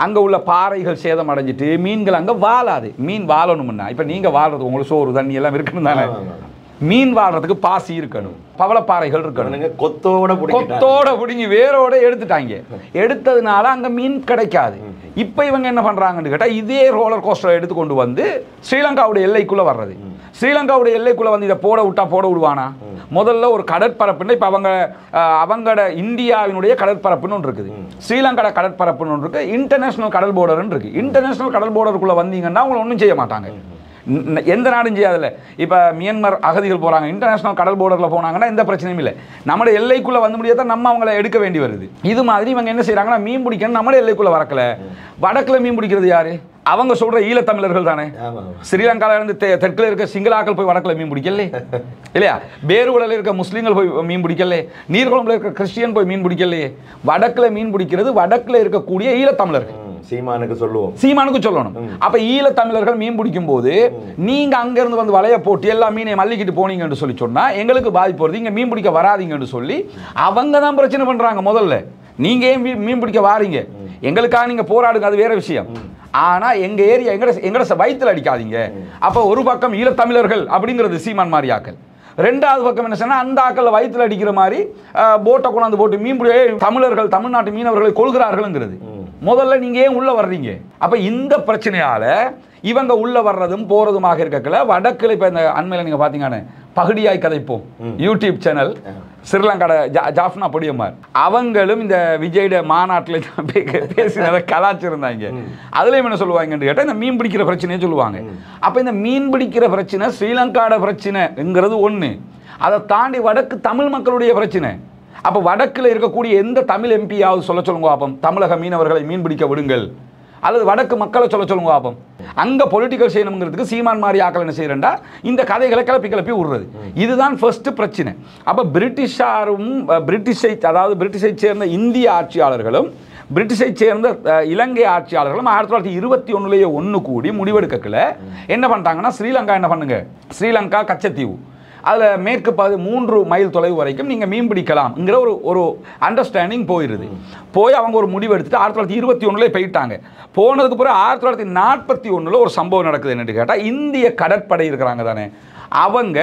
அங்க உள்ள பாறைகள் சேதம் அடைஞ்சிட்டு மீன்கள் அங்க வாழாது. மீன் வாழணும்னா இப்ப நீங்க வாழ்றது உங்களுக்கு சோறு தண்ணி எல்லாம் இருக்கணும் தானே. மீன் வாழ்றதுக்கு பாசி இருக்கணும், பவளப்பாறைகள் இருக்கணும். கொத்தோட பிடிங்கி வேரோட எடுத்துட்டாங்க. எடுத்ததுனால அங்க மீன் கிடைக்காது. இப்ப இவங்க என்ன பண்றாங்கன்னு கேட்டா, இதே ரோலர் கோஸ்டர் எடுத்து கொண்டு வந்து ஸ்ரீலங்காவுடைய எல்லைக்குள்ள வர்றது. ஸ்ரீலங்காவுடைய எல்லைக்குள்ள வந்து இதை போட விட்டா போட விடுவானா? முதல்ல ஒரு கடற்பரப்புன்னு இப்ப அவங்களோட இந்தியாவினுடைய கடற்பரப்புன்னு ஒன்று இருக்குது, ஸ்ரீலங்கா கடற்பரப்புன்னு ஒன்று இருக்கு, இன்டர்நேஷனல் கடல் போர்டர்னு இருக்கு. இன்டர்நேஷனல் கடல் போர்டருக்குள்ள வந்தீங்கன்னா அவங்க ஒன்றும் செய்ய மாட்டாங்க, எந்த நாடும் செய்யாதில்ல. இப்போ மியான்மர் அகதிகள் போகிறாங்க, இன்டர்நேஷனல் கடல் போர்டரில் போனாங்கன்னா எந்த பிரச்சனையும் இல்லை. நம்மளோட எல்லைக்குள்ளே வந்து முடியாதான் நம்ம அவங்கள எடுக்க வேண்டி வருது. இது மாதிரி இவங்க என்ன செய்கிறாங்கன்னா, மீன் பிடிக்கணும் நம்மளோட எல்லைக்குள்ளே வரக்கல. வடக்கில் மீன் பிடிக்கிறது யாரு? அவங்க சொல்கிற ஈழத்தமிழர்கள் தானே. ஸ்ரீலங்காவில் இருந்து தெற்கில் இருக்க சிங்களாக்கள் போய் வடக்கில் மீன் பிடிக்கல இல்லையா? பேருவலில் இருக்க முஸ்லீம்கள் போய் மீன் பிடிக்கல, நீர்குளம்பில் இருக்க கிறிஸ்டியன் போய் மீன் பிடிக்கலையே. வடக்கில் மீன் பிடிக்கிறது வடக்கில் இருக்கக்கூடிய ஈழத்தமிழர்கள். சீமானுக்கு சொல்லணும். அப்ப ஈழ தமிழர்கள் மீன் பிடிக்கும் போது நீங்க அங்க இருந்து வந்து வலைய போட்டு எல்லா மீனையும் மல்லிக்கிட்டு போனீங்கன்னு சொல்லி சொன்னா எங்களுக்கு பாதிப்பு வருது, இங்க மீன் பிடிக்க வராதீங்கன்னு சொல்லி அவங்க தான் பிரச்சனை பண்றாங்க. முதல்ல நீங்க ஏன் மீன் பிடிக்க வாரீங்க, எங்களுக்காக நீங்க போராடுங்க, அது வேற விஷயம். ஆனா எங்க ஏரியா எங்கட வயிற்றுல அடிக்காதீங்க. அப்ப ஒரு பக்கம் ஈழத்தமிழர்கள் அப்படிங்கிறது சீமான் மாதிரி ஆக்கள், ரெண்டாவது பக்கம் என்ன சொன்னா அந்த ஆக்கள் வயிற்றுல அடிக்கிற மாதிரி போட்டை கொண்டாந்து போட்டு மீன் பிடிக்க தமிழர்கள் தமிழ்நாட்டு மீனவர்களை கொள்கிறார்கள்ங்கிறது. முதல்ல நீங்க ஏன் உள்ள வர்றீங்க? அப்ப இந்த பிரச்சனையால இவங்க உள்ள வர்றதும் போறதுமாக இருக்கல. வடக்குல இப்ப இந்த அண்மையில நீங்க பாத்தீங்கன்னா பகுடியாய் கதைப்போம் யூடியூப் சேனல், ஸ்ரீலங்கா ஜாஃப்னா பொடியம்மார் அவங்களும் இந்த விஜயோட மாநாட்டில் பேசினதை கலாச்சிருந்தாங்க. அதுலயும் என்ன சொல்லுவாங்கன்னு கேட்டால் இந்த மீன் பிடிக்கிற பிரச்சனையே சொல்லுவாங்க. அப்ப இந்த மீன் பிடிக்கிற பிரச்சனை ஸ்ரீலங்காட பிரச்சனைங்கிறது ஒண்ணு, அதை தாண்டி வடக்கு தமிழ் மக்களுடைய பிரச்சனை. அப்ப வடக்குல இருக்கக்கூடிய எந்த தமிழ் எம்பியாவது சொல்லுங்க பாப்போம், தமிழக மீனவர்களை மீன் பிடிக்க விடுங்கள், அல்லது வடக்கு மக்களை சொல்லுங்க பாப்போம். அங்க பொலிட்டிக்கல் செய்யணுங்கிறதுக்கு சீமான் மாதிரி ஆக்கள் என்ன செய்யறா இந்த கதைகளை கிளப்பி விடுறது. இதுதான் ஃபர்ஸ்ட் பிரச்சனை. அப்ப பிரிட்டிஷாரும் பிரிட்டிஷை சேர்ந்த இந்திய ஆட்சியாளர்களும் பிரிட்டிஷை சேர்ந்த இலங்கை ஆட்சியாளர்களும் 1921 ஒன்று கூடி முடிவெடுக்கல என்ன பண்ணிட்டாங்கன்னா, ஸ்ரீலங்கா என்ன பண்ணுங்க, ஸ்ரீலங்கா கச்சத்தீவு அதில் மேற்கு 3 மைல் தொலைவு வரைக்கும் நீங்கள் மீன் பிடிக்கலாம்ங்கிற ஒரு அண்டர்ஸ்டாண்டிங் போயிடுது. போய் அவங்க ஒரு முடிவு எடுத்துட்டு 1921 போயிட்டாங்க. போனதுக்கு பிறகு 1941 ஒரு சம்பவம் நடக்குது. என்னன்னு கேட்டால், இந்திய கடற்படை இருக்கிறாங்க தானே, அவங்க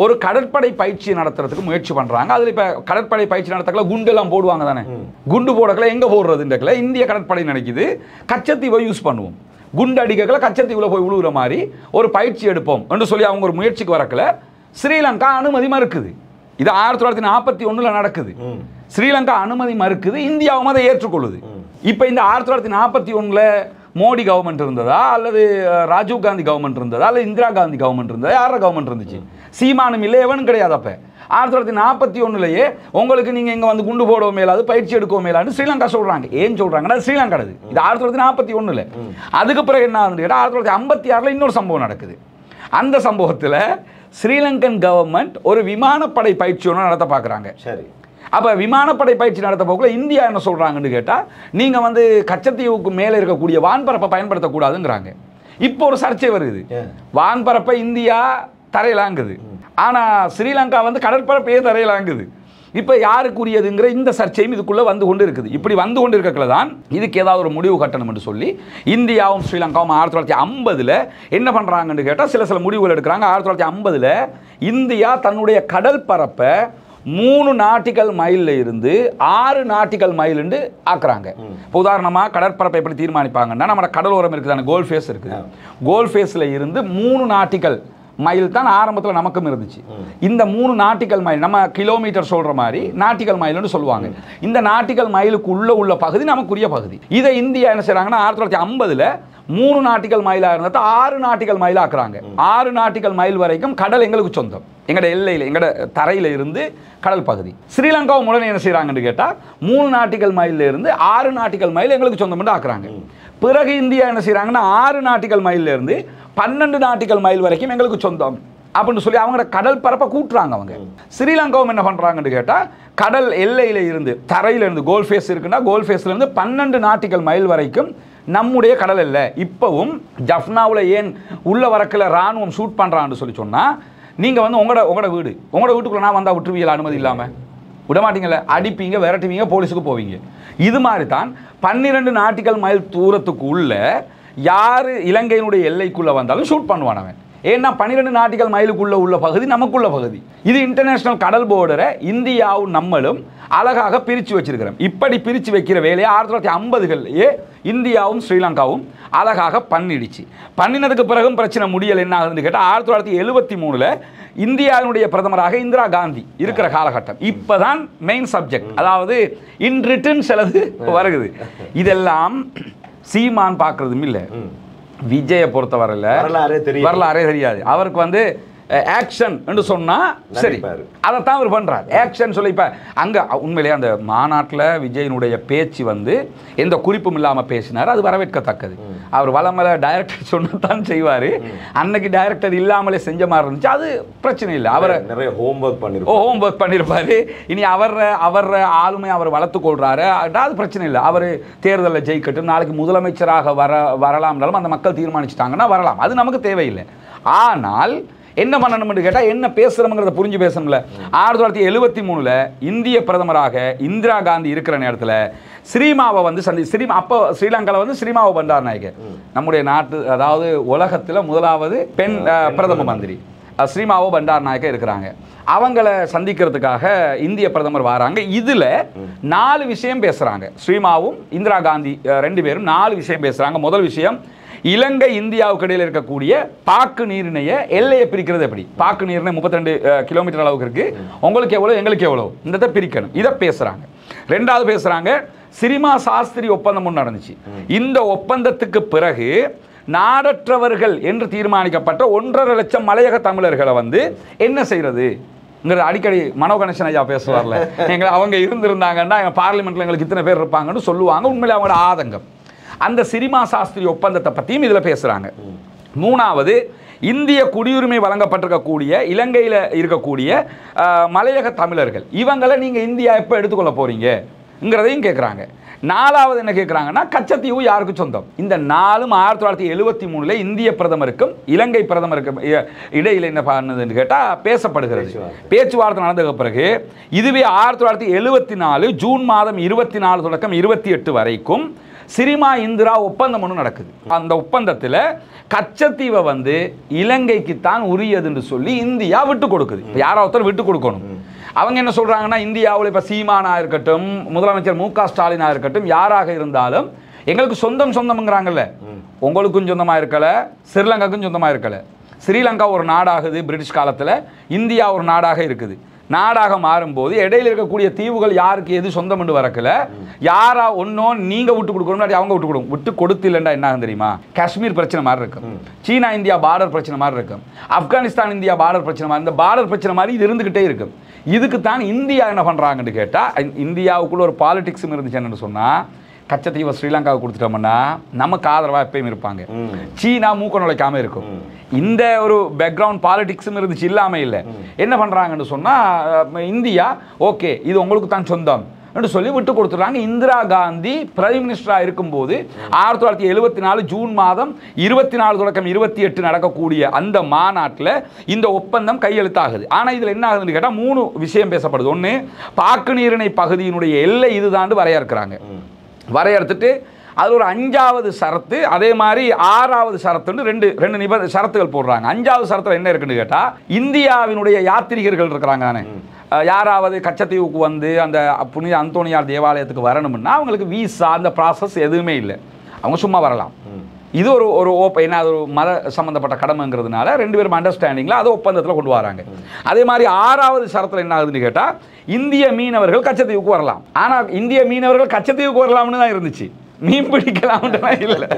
ஒரு கடற்படை பயிற்சி நடத்துறதுக்கு முயற்சி பண்ணுறாங்க. அதில் இப்போ கடற்படை பயிற்சி நடத்தக்கல குண்டெல்லாம் போடுவாங்க தானே, குண்டு போடக்கல எங்கே போடுறதுன்றக்கல இந்திய கடற்படை நினைக்குது கச்சத்தீவை யூஸ் பண்ணுவோம், குண்டு அடிக்கல கச்சத்தீவில் போய் விழுகிற மாதிரி ஒரு பயிற்சி எடுப்போம் என்று சொல்லி அவங்க ஒரு முயற்சிக்கு வரக்கல. ஸ்ரீலங்கா அனுமதி மறுக்குது. இது 1941 நடக்குது. ஸ்ரீலங்கா அனுமதி மறுக்குது, இந்தியாவும் அதை ஏற்றுக்கொள்ளுது. இப்போ இந்த 1941 மோடி கவர்மெண்ட் இருந்ததா, அல்லது ராஜீவ் காந்தி கவர்மெண்ட் இருந்ததா, அல்லது இந்திரா காந்தி கவர்மெண்ட் இருந்ததா, யார கவர்மெண்ட் இருந்துச்சு? சீமானும் இல்லை, எவனும் கிடையாது. அப்போ 1941 உங்களுக்கு நீங்கள் இங்கே வந்து குண்டு போடவும் மேலாது, பயிற்சி எடுக்கவும் மேலாது ஸ்ரீலங்கா சொல்கிறாங்க. ஏன் சொல்கிறாங்கன்னா, ஸ்ரீலங்கா இது 1941. அதுக்கு பிறகு என்ன ஆகுதுன்னு கேட்டால் 1956 இன்னொரு சம்பவம் நடக்குது. அந்த சம்பவத்தில் ஸ்ரீலங்கன் கவர்மெண்ட் ஒரு விமானப்படை பயிற்சி ஒன்று நடத்த பார்க்குறாங்க. சரி, அப்போ விமானப்படை பயிற்சி நடத்த போக்குள்ள இந்தியா என்ன சொல்கிறாங்கன்னு கேட்டால், நீங்கள் வந்து கச்சத்தீவுக்கு மேலே இருக்கக்கூடிய வான்பரப்பை பயன்படுத்தக்கூடாதுங்கிறாங்க. இப்போ ஒரு சர்ச்சை வருது. வான்பரப்பை இந்தியா தரையிலாங்குது, ஆனால் ஸ்ரீலங்கா வந்து கடற்பரப்பையே தரையிலாங்குது. இப்போ யாருக்குரியதுங்கிற இந்த சர்ச்சையும் இதுக்குள்ளே வந்து கொண்டு இருக்குது. இப்படி வந்து கொண்டு இருக்கக்குள்ள தான் இதுக்கு ஏதாவது ஒரு முடிவு கட்டணும் என்று சொல்லி இந்தியாவும் ஸ்ரீலங்காவும் 1950 என்ன பண்ணுறாங்கன்னு கேட்டால் சில முடிவுகள் எடுக்கிறாங்க. 1950 இந்தியா தன்னுடைய கடல் பரப்பை 3 நாட்டிக்கல் மைலில் இருந்து 6 நாட்டிக்கல் மைலுண்டு ஆக்குறாங்க. இப்போ உதாரணமாக கடற்பரப்பை எப்படி தீர்மானிப்பாங்கன்னா, நம்ம கடலோரம் இருக்குதான கோல்ட் ஃபேஸ் இருக்குது, கோல்ட் ஃபேஸில் இருந்து 3 நாட்டிக்கல் மைல் தான் ஆரம்பத்தில் நமக்கும் இருந்துச்சு. இந்த 3 நாட்டிக்கல் மைல், நம்ம கிலோமீட்டர் சொல்கிற மாதிரி நாட்டிக்கல் மைல்னு சொல்லுவாங்க. இந்த நாட்டிக்கல் மைலுக்கு உள்ள பகுதி நமக்குரிய பகுதி. இதை இந்தியா என்ன செய்கிறாங்கன்னா 1950 3 நாட்டிக்கல் மைலாக இருந்தது 6 நாட்டிக்கல் மைல் ஆக்குறாங்க. 6 நாட்டிக்கல் மைல் வரைக்கும் கடல் எங்களுக்கு சொந்தம், எங்களோட எல்லையில், எங்களோட தரையில் இருந்து கடல் பகுதி. ஸ்ரீலங்காவும் உடனே என்ன செய்கிறாங்கன்னு கேட்டால் 3 நாட்டிக்கல் மைலில் இருந்து 6 நாட்டிக்கல் மைல் எங்களுக்கு சொந்தம் ஆக்குறாங்க. பிறகு இந்தியா என்ன செய்கிறாங்கன்னா 6 நாட்டிக்கல் மைலில் இருந்து 12 நாட்டிக்கல் மைல் வரைக்கும் எங்களுக்கு சொந்தம் அப்படின்னு சொல்லி அவங்களோட கடல் பரப்பை கூட்டுறாங்க. அவங்க ஸ்ரீலங்காவும் என்ன பண்ணுறாங்கன்னு கேட்டால் கடல் எல்லையில் இருந்து தரையில் இருந்து கோல்ட் ஃபேஸ் இருக்குன்னா கோல்ட் ஃபேஸ்ல இருந்து 12 நாட்டிக்கல் மைல் வரைக்கும் நம்முடைய கடல் இல்லை. இப்போவும் ஜஃப்னாவில் ஏன் உள்ள வரக்கில் இராணுவம் ஷூட் பண்ணுறான்னு சொல்லி சொன்னால், நீங்கள் வந்து உங்களோட வீட்டுக்குள்ள நான் வந்தால் விட்டுருவீங்களா அனுமதி இல்லாமல்? விடமாட்டீங்களே, அடிப்பீங்க, விரட்டுவீங்க, போலீஸுக்கு போவீங்க. இது மாதிரி தான் 12 நாட்டிக்கல் மைல் தூரத்துக்கு உள்ள யார் இலங்கையினுடைய எல்லைக்குள்ளே வந்தாலும் ஷூட் பண்ணுவான் அவன். ஏன்னா 12 நாட்டிக்கல் மைலுக்குள்ளே உள்ள பகுதி நமக்குள்ள பகுதி. இது இன்டர்நேஷனல் கடல் போர்டரை இந்தியாவும் நம்மளும் அழகாக பிரித்து வச்சிருக்கிறோம். இப்படி பிரித்து வைக்கிற வேலையை 1950 இந்தியாவும் ஸ்ரீலங்காவும் அழகாக பண்ணினதுக்கு பிறகும் பிரச்சனை முடியல் என்ன ஆகுதுன்னு கேட்டால் 1973 இந்தியாவினுடைய பிரதமராக இந்திரா காந்தி இருக்கிற காலகட்டம். இப்போதான் மெயின் சப்ஜெக்ட், அதாவது இன் ரிட்டன் சிலது வருகுது. இதெல்லாம் சீமான் பார்க்கறதும் இல்லை. விஜயை பொறுத்தவரையில் வரலாறே தெரியாது அவருக்கு. வந்து ஆக்ஷன் என்று சொன்னா சரி, அதைத்தான் அவர் பண்றார். ஆக்ஷன் சொல்லி இப்ப அங்க உண்மையிலேயே அந்த மாநாட்டில் விஜயனுடைய பேச்சு வந்து எந்த குறிப்பும் இல்லாம பேசினார், அது வரவேற்கத்தக்கது. அவர் வளமல டைரக்டர் சொன்னதான் செய்வாரு. அன்னைக்கு டைரக்டர் இல்லாமலே செஞ்ச மாதிரி இருந்துச்சு, அது பிரச்சனை இல்லை. அவர் நிறைய ஹோம்ஒர்க் பண்ணிருப்பாரு. இனி அவர் ஆளுமை அவர் வளர்த்து கொள்றாரு, அது பிரச்சனை இல்லை. அவர் தேர்தலில் ஜெயிக்கட்டும், நாளைக்கு முதலமைச்சராக வரலாம்னாலும் அந்த மக்கள் தீர்மானிச்சுட்டாங்கன்னா வரலாம், அது நமக்கு தேவையில்லை. ஆனால் என்ன பண்ணணும்னு கேட்டால் என்ன பேசுகிறோம்ங்கிறத புரிஞ்சு பேசணும்ல. 1973 இந்திய பிரதமராக இந்திரா காந்தி இருக்கிற நேரத்தில் ஸ்ரீமாவை வந்து அப்போ ஸ்ரீலங்காவில் வந்து ஸ்ரீமாவை பண்டாரநாயகர், நம்முடைய நாட்டு, அதாவது உலகத்தில் முதலாவது பெண் பிரதம மந்திரி ஸ்ரீமாவோ பண்டாரநாயக்கா இருக்கிறாங்க. அவங்கள சந்திக்கிறதுக்காக இந்திய பிரதமர் வராங்க. இதில் 4 விஷயம் பேசுகிறாங்க. ஸ்ரீமாவும் இந்திரா காந்தி 2 பேரும் 4 விஷயம் பேசுகிறாங்க. முதல் விஷயம், இலங்கை இந்தியாவுக்கு இடையில் இருக்கக்கூடிய பாக்கு நீரிணைய எல்லையை பிரிக்கிறது எப்படி. பாக்கு நீரிணை 32 கிலோமீட்டர் அளவுக்கு இருக்கு, உங்களுக்கு எவ்வளோ எங்களுக்கு எவ்வளோ, இந்த பிரிக்கணும், இதை பேசுறாங்க. 2வது பேசுறாங்க, சிரிமா சாஸ்திரி ஒப்பந்தம் ஒன்று நடந்துச்சு. இந்த ஒப்பந்தத்துக்கு பிறகு நாடற்றவர்கள் என்று தீர்மானிக்கப்பட்ட 1.5 லட்சம் மலையக தமிழர்களை வந்து என்ன செய்யறது, அடிக்கடி மனோ கணேசன் ஐயா பேசுவார்ல, அவங்க இருந்திருந்தாங்கன்னா பார்லிமெண்ட்ல எங்களுக்கு இத்தனை பேர் இருப்பாங்கன்னு சொல்லுவாங்க. உண்மையிலே அவங்களோட ஆதங்கம். அந்த சிரிமா சாஸ்திரி ஒப்பந்தத்தை பற்றியும் இதில் பேசுகிறாங்க. 3வது, இந்திய குடியுரிமை வழங்கப்பட்டிருக்கக்கூடிய இலங்கையில் இருக்கக்கூடிய மலையக தமிழர்கள், இவங்களை நீங்கள் இந்தியா எப்போ எடுத்துக்கொள்ள போறீங்கிறதையும் கேட்குறாங்க. 4வது என்ன கேட்குறாங்கன்னா, கச்சத்தீவு யாருக்கு சொந்தம். இந்த 4ம் 1973 இந்திய பிரதமருக்கும் இலங்கை பிரதமருக்கும் இடையில் என்ன பண்ணதுன்னு கேட்டால் பேசப்படுகிறது. பேச்சுவார்த்தை நடந்த பிறகு இதுவே 1974 ஜூன் மாதம் 24 தொடக்கம் 28 வரைக்கும் சிரிமா இந்திரா ஒப்பந்தம் ஒன்று நடக்குது. அந்த ஒப்பந்தத்தில் கச்சத்தீவை வந்து இலங்கைக்கு தான் உரியதுன்னு சொல்லி இந்தியா விட்டு கொடுக்குது. இப்போ யாராவது விட்டு கொடுக்கணும். அவங்க என்ன சொல்றாங்கன்னா, இந்தியாவில் இப்போ சீமானா இருக்கட்டும், முதலமைச்சர் மு க ஸ்டாலினா இருக்கட்டும், யாராக இருந்தாலும் எங்களுக்கு சொந்தம்ங்கிறாங்கல்ல, உங்களுக்கும் சொந்தமாக இருக்கலை, ஸ்ரீலங்காவுக்கும் சொந்தமாக இருக்கலை. ஸ்ரீலங்கா ஒரு நாடாகுது பிரிட்டிஷ் காலத்தில், இந்தியா ஒரு நாடாக இருக்குது. நாடாக மாறும்போது இடையில இருக்கக்கூடிய தீவுகள் யாருக்கு எது சொந்தம் என்று வரக்கல, யாரா ஒன்னோன்னு நீங்க விட்டு கொடுக்கணும், அவங்க விட்டு கொடுத்து இல்லைன்னா என்ன தெரியுமா, காஷ்மீர் பிரச்சனை மாதிரி இருக்கும், சீனா இந்தியா பார்டர் பிரச்சனை மாதிரி இருக்கும், ஆப்கானிஸ்தான் இந்தியா பார்டர் பிரச்சனை மாதிரி, இந்த பார்டர் பிரச்சனை மாதிரி இது இருந்துகிட்டே இருக்கும். இதுக்கு தான் இந்தியா என்ன பண்றாங்கன்னு கேட்டா, இந்தியாவுக்குள்ள ஒரு பாலிடிக்ஸ் இருந்துச்சுன்னு சொன்னா, கச்சத்தீவை ஸ்ரீலங்காவுக்கு கொடுத்துட்டோம்னா நமக்கு ஆதரவாக எப்பயும் இருப்பாங்க. சீனா மூக்க நுழைக்காம இருக்கும். இந்த ஒரு பேக்ரவுண்ட் பாலிடிக்ஸும் இருந்துச்சு, இல்லாமல் இல்லை. என்ன பண்ணுறாங்கன்னு சொன்னால் இந்தியா ஓகே இது உங்களுக்கு தான் சொந்தம் என்று சொல்லி விட்டு கொடுத்துட்றாங்க. இந்திரா காந்தி பிரைம் மினிஸ்டராக இருக்கும்போது 1974 ஜூன் மாதம் 24 தொடக்கம் 28 நடக்கக்கூடிய அந்த மாநாட்டில் இந்த ஒப்பந்தம் கையெழுத்தாகுது. ஆனால் இதில் என்ன ஆகுதுன்னு கேட்டால் 3 விஷயம் பேசப்படுது. ஒன்று, பாக்கு நீரிணை பகுதியினுடைய எல்லை இதுதான் வரையறுக்கிறாங்க. வரையறுத்துட்டு அது ஒரு 5வது ஷரத்து, அதே மாதிரி 6வது ஷரத்துன்னு ரெண்டு ஷரத்துகள் போடுறாங்க. 5வது ஷரத்தில் என்ன இருக்குன்னு கேட்டால், இந்தியாவினுடைய யாத்திரிகர்கள் இருக்கிறாங்க தானே, யாராவது கச்சத்தீவுக்கு வந்து அந்த புனித அந்தோனியார் தேவாலயத்துக்கு வரணும்னா அவங்களுக்கு வீசா அந்த ப்ராசஸ் எதுவுமே இல்லை, அவங்க சும்மா வரலாம். இது ஒரு என்ன ஒரு மத சம்பந்தப்பட்ட கடமைங்கிறதுனால 2 பேரும் அண்டர்ஸ்டாண்டிங்கில் அதை ஒப்பந்தத்தில் கொண்டு வராங்க. அதே மாதிரி 6வது ஷரத்தில் என்ன ஆகுதுன்னு கேட்டால், இந்திய மீனவர்கள் கச்சத்தீவுக்கு வரலாம். ஆனால் இந்திய மீனவர்கள் கச்சத்தீவுக்கு வரலாம்னு தான் இருந்துச்சு, மீன் பிடிக்கலாம்ன்றா இல்லை.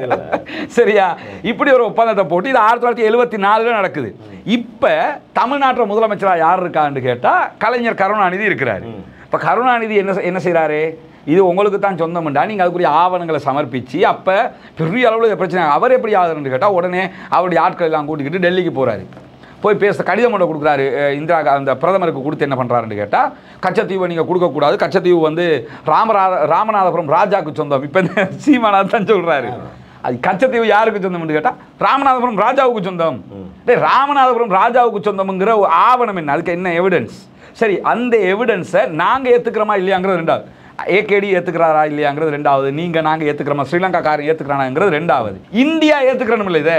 சரியா? இப்படி ஒரு ஒப்பந்தத்தை போட்டு இது 1974 நடக்குது. இப்போ தமிழ்நாட்டில் முதலமைச்சராக யார் இருக்கான்னு கேட்டால் கலைஞர் கருணாநிதி இருக்கிறாரு. இப்போ கருணாநிதி என்ன செய்கிறாரு, இது உங்களுக்கு தான் சொந்தம்ண்டா நீங்கள் அதுக்குரிய ஆவணங்களை சமர்ப்பித்து அப்போ பெரிய அளவில் பிரச்சனை. அவர் எப்படி ஆகுதுன்னு கேட்டால் உடனே அவருடைய ஆட்கள் எல்லாம் கூட்டிக்கிட்டு டெல்லிக்கு போகிறாரு. போய் பேச கடிதம் கொண்டு கொடுக்குறாரு. அந்த பிரதமருக்கு கொடுத்து என்ன பண்ணுறாருன்னு கேட்டால், கச்சத்தீவை நீங்கள் கொடுக்கக்கூடாது, கச்சத்தீவு வந்து ராமநாதபுரம் ராஜாவுக்கு சொந்தம். இப்போ இந்த சீமானார் தான் சொல்கிறாரு, அது கச்சத்தீவு யாருக்கு சொந்தம்னு கேட்டால் ராமநாதபுரம் ராஜாவுக்கு சொந்தம். ராமநாதபுரம் ராஜாவுக்கு சொந்தம்ங்கிற ஆவணம் என்ன, அதுக்கு என்ன எவிடன்ஸ்? சரி, அந்த எவிடன்ஸை நாங்கள் ஏற்றுக்கிறோமா இல்லையாங்கிறது 2வது. ஏகேடி ஏற்றுக்கிறாரா இல்லையாங்கிறது 2வது. நீங்கள் நாங்கள் ஏற்றுக்கிறோமா, ஸ்ரீலங்காக்காரன் ஏற்றுக்கிறானாங்கிறது 2வது. இந்தியா ஏற்றுக்கிறோம் இல்லை,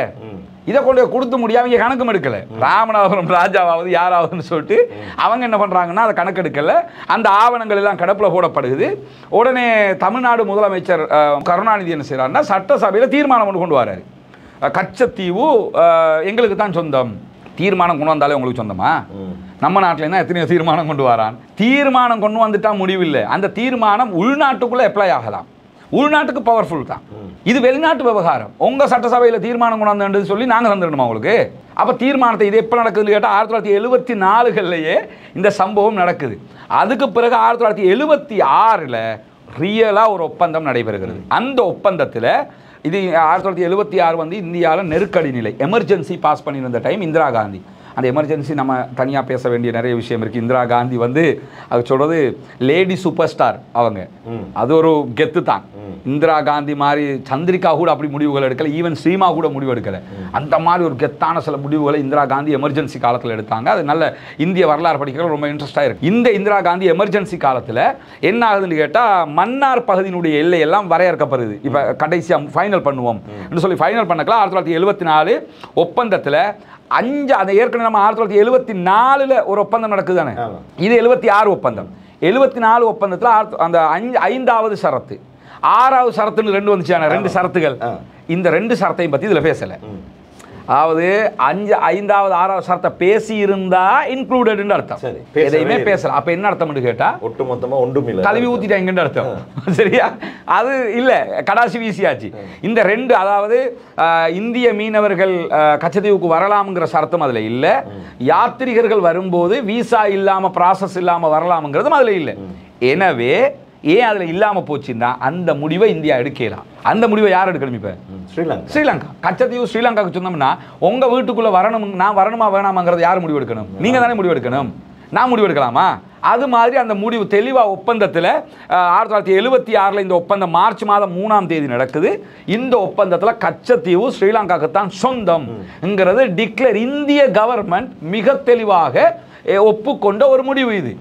இதை கொண்டு கொடுத்து முடியாம இங்கே கணக்கும் எடுக்கலை. ராமநாதபுரம் ராஜாவாவது யாராவதுன்னு சொல்லிட்டு அவங்க என்ன பண்ணுறாங்கன்னா அதை கணக்கெடுக்கலை. அந்த ஆவணங்கள் எல்லாம் கடப்பில் போடப்படுது. உடனே தமிழ்நாடு முதலமைச்சர் கருணாநிதி என்ன செய்கிறாருன்னா சட்டசபையில் தீர்மானம் கொண்டு வராரு, கச்சத்தீவு எங்களுக்கு தான் சொந்தம். தீர்மானம் கொண்டு வந்தாலே உங்களுக்கு சொந்தமா? நம்ம நாட்டில் என்ன எத்தனையோ தீர்மானம் கொண்டு வரான். தீர்மானம் கொண்டு வந்துட்டா முடிவில்லை, அந்த தீர்மானம் உள்நாட்டுக்குள்ளே அப்ளை ஆகலாம். உள்நாட்டுக்கு பவர்ஃபுல் தான். இது வெளிநாட்டு விவகாரம். உங்கள் சட்டசபையில் தீர்மானம் கொண்டாந்து சொல்லி நாங்கள் தந்துடணுமா உங்களுக்கு? அப்போ தீர்மானத்தை இது எப்போ நடக்குதுன்னு கேட்டால் 1974 இந்த சம்பவம் நடக்குது. அதுக்கு பிறகு 1976 ரியலாக ஒரு ஒப்பந்தம் நடைபெறுகிறது. அந்த ஒப்பந்தத்தில் இது 1976 வந்து இந்தியாவில் நெருக்கடி நிலை, எமர்ஜென்சி பாஸ் பண்ணியிருந்த டைம் இந்திரா காந்தி. அந்த எமர்ஜென்சி நம்ம தனியாக பேச வேண்டிய நிறைய விஷயம் இருக்குது. இந்திரா காந்தி வந்து அது சொல்கிறது லேடி சூப்பர் ஸ்டார் அவங்க, அது ஒரு கெத்து தான். இந்திரா காந்தி மாதிரி சந்திரிகா கூட அப்படி முடிவுகள் எடுக்கலை, ஈவன் சீமா கூட முடிவு எடுக்கலை. அந்த மாதிரி ஒரு கெத்தான சில முடிவுகளை இந்திரா காந்தி எமர்ஜென்சி காலத்தில் எடுத்தாங்க. அது நல்ல இந்திய வரலாறு படிக்கிறது ரொம்ப இன்ட்ரெஸ்டாக இருக்குது. இந்த இந்திரா காந்தி எமர்ஜென்சி காலத்தில் என்ன ஆகுதுன்னு கேட்டால், மன்னார் பகுதியினுடைய எல்லையெல்லாம் வரையறுக்கப்படுது. இப்போ கடைசியாக ஃபைனல் பண்ணுவோம் சொல்லி ஃபைனல் பண்ணக்கலாம். 1974 ஒப்பந்தத்தில் அதை ஏற்கனவே நம்ம 1974 ஒரு ஒப்பந்தம் நடக்குது தானே, இது 76 ஒப்பந்தம். 74 ஒப்பந்தத்தில் அந்த 5வது ஷரத்து 6வது ஷரத்துன்னு 2 வந்துச்சான 2 ஷரத்துகள். இந்த 2 ஷரத்தையும் பற்றி இதில் பேசலை. அதாவது 5வது 6வது ஷரத்தை பேசி இருந்தா இன்க்ளூடட்னு அர்த்தம், எதையுமே பேசல. அப்ப என்ன அர்த்தம்னு கேட்டா ஒட்டு மொத்தமா ஒன்றும் இல்லை, கழுவி ஊத்திட்டாங்கன்னு அர்த்தம். சரியா? அது இல்ல, கடாசி வீசியாச்சு. இந்த 2, அதாவது இந்திய மீனவர்கள் கச்சத்தீவுக்கு வரலாம்ங்கிற சரத்தும் அதுல இல்ல, யாத்திரிகர்கள் வரும்போது விசா இல்லாம ப்ராசஸ் இல்லாம வரலாம்ங்கிறதும் அதுல இல்லை. எனவே ஏன் அதுல இல்லாம போச்சுன்னா அந்த முடிவை இந்தியா எடுக்கலாம். அந்த முடிவை யார் எடுக்கணும்? இப்ப ஸ்ரீலங்கா. கச்சத்தீவு ஸ்ரீலங்காவுக்கு சொன்னோம்னா உங்க வீட்டுக்குள்ள வரணும், நான் வரணுமா வேணாமாங்கிறது யார் முடிவு எடுக்கணும்? நீங்க தானே முடிவு எடுக்கணும், நான் முடிவு எடுக்கலாமா? அது மாதிரி அந்த முடிவு தெளிவா ஒப்பந்தத்தில் 1976 இந்த ஒப்பந்தம் மார்ச் மாதம் 3ஆம் தேதி நடக்குது. இந்த ஒப்பந்தத்தில் கச்சத்தீவு ஸ்ரீலங்காவுக்கு தான் சொந்தம்ங்கிறது டிக்ளேர் இந்திய கவர்மெண்ட் மிக தெளிவாக ஒப்புக்கொண்ட ஒரு முடிவு. இது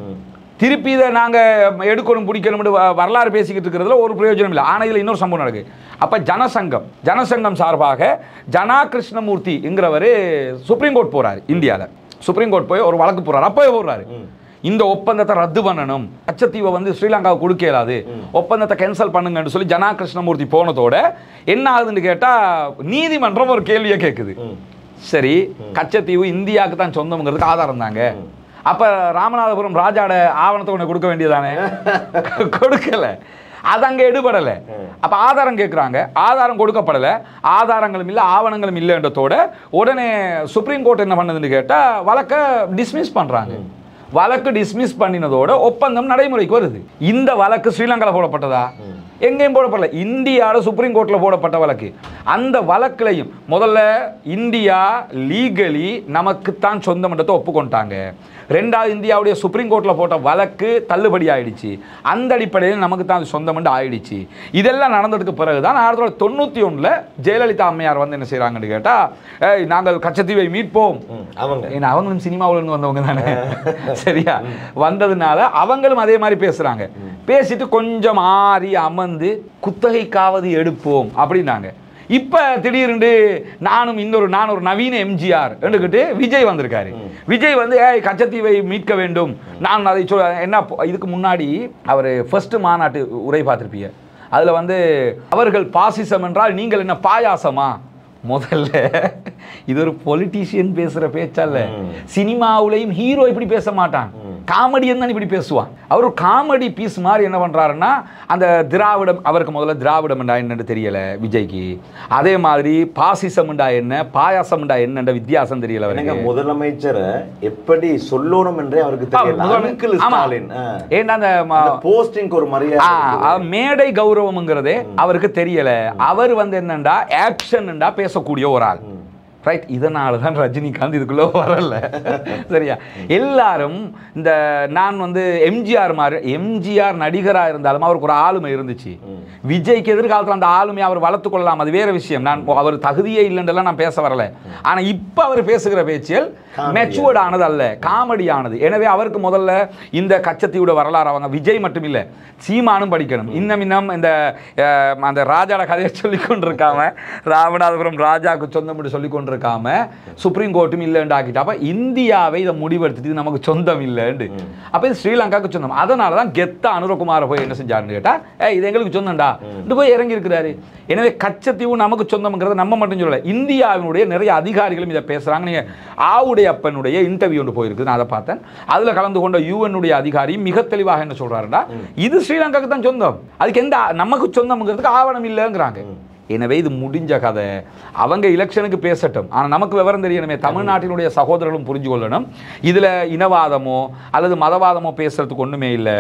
திருப்பி இதை நாங்கள் எடுக்கணும் பிடிக்கணும் வரலாறு பேசிக்கிட்டு இருக்கிறதுல ஒரு பிரயோஜனம் இல்லை. ஆனால் இதில் இன்னொரு சம்பவம் நடக்குது. அப்போ ஜனசங்கம் சார்பாக ஜனா கிருஷ்ணமூர்த்திங்கிறவர் சுப்ரீம் கோர்ட் போகிறாரு. இந்தியாவில் சுப்ரீம் கோர்ட் போய் ஒரு வழக்கு போகிறார். அப்போயே போடுறாரு, இந்த ஒப்பந்தத்தை ரத்து பண்ணணும், கச்சத்தீவை வந்து ஸ்ரீலங்காவுக்கு கொடுக்க இயலாது, ஒப்பந்தத்தை கேன்சல் பண்ணுங்கன்னு சொல்லி ஜனா கிருஷ்ணமூர்த்தி போனதோட என்ன ஆகுதுன்னு கேட்டால் நீதிமன்றம் ஒரு கேள்வியை கேட்குது. சரி, கச்சத்தீவு இந்தியாவுக்கு தான் சொந்தம்ங்கிறதுக்கு ஆதாரம் தாங்க, அப்ப ராமநாதபுரம் ராஜாட ஆவணத்தை ஒன்று கொடுக்க வேண்டியதானே? கொடுக்கல, அது அங்கே எடுபடலை. அப்ப ஆதாரம் கேட்குறாங்க, ஆதாரம் கொடுக்கப்படலை, ஆதாரங்களும் இல்லை ஆவணங்களும் இல்லைன்றதோட உடனே சுப்ரீம் கோர்ட் என்ன பண்ணுதுன்னு கேட்டால் வழக்கை டிஸ்மிஸ் பண்ணுறாங்க. வழக்கு டிஸ்மிஸ் பண்ணினதோட ஒப்பந்தம் நடைமுறைக்கு வருது. இந்த வழக்கு ஸ்ரீலங்காவில் போடப்பட்டதா? எங்கேயும் போடப்படல. இந்தியாவில் சுப்ரீம் கோர்ட்டில் போடப்பட்ட வழக்கு. அந்த வழக்கிலையும் முதல்ல இந்தியா லீகலி நமக்குத்தான் சொந்த மண்டத்தை ஒப்புக்கொண்டாங்க. ரெண்டாவது இந்தியாவுடைய சுப்ரீம் கோர்ட்டில் போட்ட வழக்கு தள்ளுபடி ஆயிடுச்சு. அந்த அடிப்படையில் நமக்கு தான் சொந்த மண்டு ஆயிடுச்சு. இதெல்லாம் நடந்ததுக்கு பிறகு தான் 1991 ஜெயலலிதா அம்மையார் வந்து என்ன செய்கிறாங்கன்னு கேட்டால், நாங்கள் கச்சத்தீவை மீட்போம். ஏன்னா அவங்களும் சினிமாவிலிருந்து வந்தவங்க தானே, சரியா? வந்ததுனால அவங்களும் அதே மாதிரி பேசுகிறாங்க. பேசிட்டு கொஞ்சம் ஆறி அமர்ந்து குத்தகைக்காவது எடுப்போம் அப்படின்னாங்க. இப்ப திடீர்னு நான் ஒரு நவீன எம்ஜிஆர் என்றுக்கிட்டு விஜய் வந்திருக்காரு. விஜய் வந்து கச்சத்தீவை மீட்க வேண்டும், நான் அதை என்ன. இதுக்கு முன்னாடி அவர் ஃபர்ஸ்ட் மாநாட்டு உரை பார்த்திருப்பீங்க. அதுல வந்து அவர்கள் பாசிசம் என்றால் நீங்கள் என்ன பாயாசமா? முதல்ல இது ஒரு பொலிட்டீஷியன் பேசுற பேச்சல்ல. சினிமாவுலையும் ஹீரோ இப்படி பேச மாட்டான், காமெடியன் தான் இப்படி பேசுவான். அவர் ஒரு காமெடி பீஸ் மாதிரி என்ன பண்றாருன்னா, அந்த திராவிடம், அவருக்கு முதல்ல திராவிடம் என்னன்னு தெரியல விஜய்க்கு. அதே மாதிரி பாசிசம்டா என்ன, பாயாசம்டா என்னன்ற வித்தியாசம் தெரியல. முதலமைச்சர் எப்படி சொல்லணும் என்றே அவருக்கு தெரியல. ஏன்னா அந்த போஸ்டிங் ஒரு மரியாதை, மேடை கௌரவம்ங்கிறதே அவருக்கு தெரியல. அவர் வந்து என்னண்டா ஆக்ஷன்டா பேசக்கூடிய ஒரு ஆள், ரைட்? இதனால தான் ரஜினிகாந்த் இதுக்குள்ள வரல, சரியா? எல்லாரும் இந்த நான் வந்து எம்ஜிஆர் நடிகராக இருந்தாலும் அவருக்கு ஒரு ஆளுமை இருந்துச்சு. விஜய்க்கு எதிர்காலத்தில் அந்த ஆளுமையை அவர் வளர்த்து கொள்ளலாம், அது வேற விஷயம். நான் அவர் தகுதியே இல்லைன்றலாம் நான் பேச வரல. ஆனால் இப்போ அவர் பேசுகிற பேச்சியல் மெச்சுவர்ட் ஆனது அல்ல, காமெடி ஆனது. எனவே அவருக்கு முதல்ல இந்த கச்சத்தீவோட வரலாறு அவங்க விஜய் மட்டும் இல்லை சீமானும் படிக்கணும். இன்னும் இந்த அந்த ராஜாட கதையை சொல்லிக் கொண்டிருக்காம, ராமநாதபுரம் ராஜாவுக்கு சொந்தம் சொல்லிக் கொண்டிருக்காம சுப்ரீம் கோர்ட்டும் இல்லைன்னு ஆக்கிட்டு, அப்போ இந்தியாவை இதை முடிவெடுத்துட்டு இது நமக்கு சொந்தம் இல்லைன்னு. அப்போ இது ஸ்ரீலங்காவுக்கு சொந்தம். அதனால தான் கெத்தா அனுரகுமார போய் என்ன செஞ்சாருன்னு கேட்டால், இது எங்களுக்கு சொந்தம்டா போய் இறங்கி இருக்கிறாரு. எனவே கச்சத்தீவு நமக்கு சொந்தம்ங்கிறத நம்ம மட்டும் சொல்லலை, இந்தியாவினுடைய நிறைய அதிகாரிகளும் இதை பேசுகிறாங்க. நீங்கள் ஆவுடைய அப்பனுடைய இன்டர்வியூ ஒன்று போயிருக்கு, நான் அதை பார்த்தேன். அதில் கலந்து கொண்ட யூஎன்னுடைய அதிகாரி மிக தெளிவாக என்ன சொல்கிறாருன்னா, இது ஸ்ரீலங்காவுக்கு தான் சொந்தம், அதுக்கு எந்த நமக்கு சொந்தம்ங்கிறதுக்கு ஆவணம் இல்லைங்கிறாங்க. எனவே இது முடிஞ்ச கதை. அவங்க எலெக்ஷனுக்கு பேசட்டும், ஆனால் நமக்கு விவரம் தெரியணுமே. தமிழ்நாட்டினுடைய சகோதரர்களும் புரிஞ்சு கொள்ளணும், இதில் இனவாதமோ அல்லது மதவாதமோ பேசுறதுக்கு ஒன்றுமே இல்லை.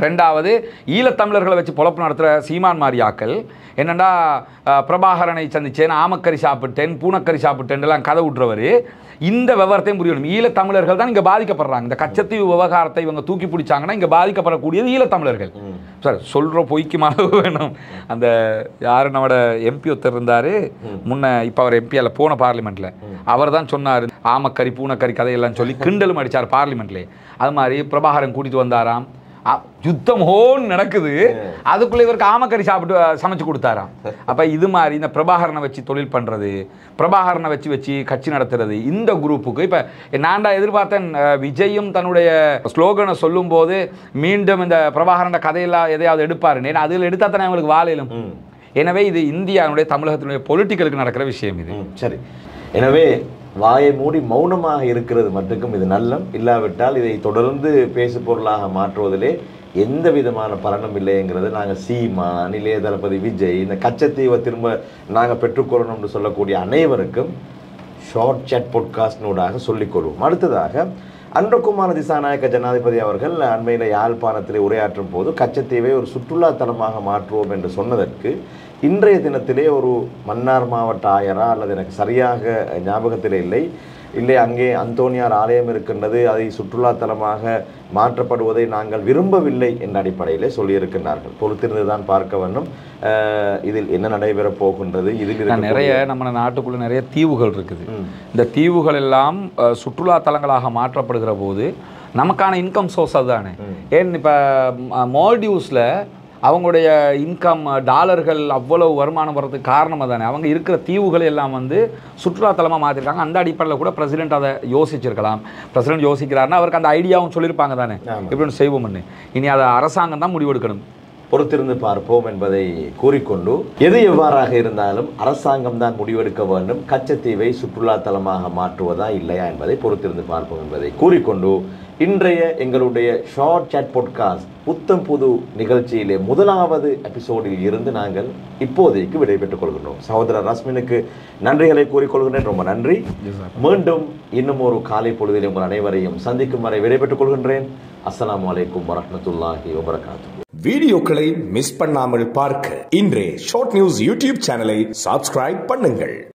ரெண்டாவது, ஈழத்தமிழர்களை வச்சு பொழப்பு நடத்துகிற சீமான் மாரியாக்கள் என்னென்னா, பிரபாகரனை சந்திச்சேன், ஆமக்கறி சாப்பிட்டேன், பூனக்கறி சாப்பிட்டேன்லாம் கதை விட்றவர். இந்த விவரத்தையும் புரியணும். ஈழத்தமிழர்கள் தான் இங்கே பாதிக்கப்படுறாங்க. இந்த கச்சத்தீவு விவகாரத்தை இவங்க தூக்கி பிடிச்சாங்கன்னா இங்கே பாதிக்கப்படக்கூடியது ஈழத்தமிழர்கள். சார் சொல்கிற பொய்க்கு மனவு வேணும். அந்த யார் நம்மளோட எம்பி ஒருத்தர் இருந்தார் முன்ன, இப்போ அவர் எம்பியால் போன பார்லிமெண்ட்டில், அவர் தான் சொன்னார் ஆமக்கறி பூனக்கறி கதையெல்லாம் சொல்லி கிண்டலும் அடித்தார் பார்லிமெண்ட்லேயே. அது மாதிரி பிரபாகரன் கூட்டிகிட்டு வந்தாராம், யுத்தம் ஹோன்னு நடக்குது, அதுக்குள்ளே இவருக்கு ஆமக்கறி சாப்பிட்டு சமைச்சு கொடுத்தாராம். அப்போ இது மாதிரி இந்த பிரபாகரனை வச்சு தொழில் பண்ணுறது, பிரபாகரனை வச்சு கட்சி நடத்துறது, இந்த குரூப்புக்கு இப்போ நான் தான் எதிர்பார்த்தேன் விஜயும் தன்னுடைய ஸ்லோகனை சொல்லும்போது மீண்டும் இந்த பிரபாகரன் கதையெல்லாம் எதையாவது எடுப்பாருன்னு. ஏன்னா அதில் எடுத்தா தானே அவங்களுக்கு வாழையிலும். எனவே இது இந்தியாவுடைய தமிழகத்தினுடைய பொலிட்டிக்கலுக்கு நடக்கிற விஷயம் இது. சரி, எனவே வாயை மூடி மௌனமாக இருக்கிறது மட்டுக்கும் இது நல்லம். இல்லாவிட்டால் இதை தொடர்ந்து பேசு பொருளாக மாற்றுவதிலே எந்த விதமான பலனும் இல்லைங்கிறது நாங்கள் சீமான், இளைய தளபதி விஜய், இந்த கச்சத்தீவை திரும்ப நாங்கள் பெற்றுக்கொள்ளணும்னு சொல்லக்கூடிய அனைவருக்கும் ஷார்ட் சாட் பாட்காஸ்டினூடாக சொல்லிக்கொள்வோம். அடுத்ததாக அன்றகுமார திசாநாயக்க ஜனாதிபதி அவர்கள் அண்மையில் யாழ்ப்பாணத்திலே உரையாற்றும் போது கச்சத்தீவை ஒரு சுற்றுலா தலமாக மாற்றுவோம் என்று சொன்னதற்கு இன்றைய தினத்திலே ஒரு மன்னார் மாவட்ட ஆயரா அல்லது எனக்கு சரியாக ஞாபகத்திலே இல்லை அங்கே அந்தோனியார் ஆலயம் இருக்கின்றது, அதை சுற்றுலாத்தலமாக மாற்றப்படுவதை நாங்கள் விரும்பவில்லை என்ற அடிப்படையிலே சொல்லியிருக்கின்றார்கள். பொறுத்திருந்து தான் பார்க்க வேண்டும் இதில் என்ன நடைபெறப் போகின்றது. இதில் நிறைய நம்ம நாட்டுக்குள்ள நிறைய தீவுகள் இருக்குது. இந்த தீவுகள் எல்லாம் சுற்றுலா தலங்களாக மாற்றப்படுகிற போது நமக்கான இன்கம் சோர்ஸ் அதுதானே. ஏன் இப்போ மால்டிவ்ஸில் அவங்களுடைய இன்கம் டாலர்கள் அவ்வளவு வருமானம் வர்றதுக்கு காரணமாக தானே. அவங்க இருக்கிற தீவுகள் எல்லாம் வந்து சுற்றுலாத்தலமாக மாற்றிருக்காங்க. அந்த அடிப்படையில் கூட பிரசிடென்ட் அதை யோசிச்சிருக்கலாம். பிரசிடென்ட் யோசிக்கிறாருன்னா அவருக்கு அந்த ஐடியாவும் சொல்லியிருப்பாங்க தானே, இப்படி ஒன்று செய்வோம்னு. இனி அதை அரசாங்கம் தான் முடிவெடுக்கணும். பொறுத்திருந்து பார்ப்போம் என்பதை கூறிக்கொண்டு, எது எவ்வாறாக இருந்தாலும் அரசாங்கம் தான் முடிவெடுக்க வேண்டும். கச்சத்தீவை சுற்றுலா தலமாக மாற்றுவதா இல்லையா என்பதை பொறுத்திருந்து பார்ப்போம் என்பதை கூறிக்கொண்டு, இன்றைய எங்களுடைய ஷார்ட் சாட் பாட்காஸ்ட் புத்தம் புது நிகழ்ச்சியிலே முதலாவது எபிசோடில் இருந்து நாங்கள் இப்போதைக்கு விடைபெற்றுக் கொள்கின்றோம். சகோதரர் ரஸ்மினுக்கு நன்றிகளை கூறிக்கொள்கின்றேன். ரொம்ப நன்றி. மீண்டும் இன்னும் ஒரு காலை பொழுதில் உங்கள் அனைவரையும் சந்திக்கும் வரை விடைபெற்றுக் கொள்கின்றேன். அஸ்ஸலாமு அலைக்கும் வரஹ்மத்துல்லாஹி வபரகாத்துஹு. வீடியோக்களை மிஸ் பண்ணாமல் பார்க்க இன்றே ஷார்ட் நியூஸ் யூடியூப் சேனலை சப்ஸ்கிரைப் பண்ணுங்கள்.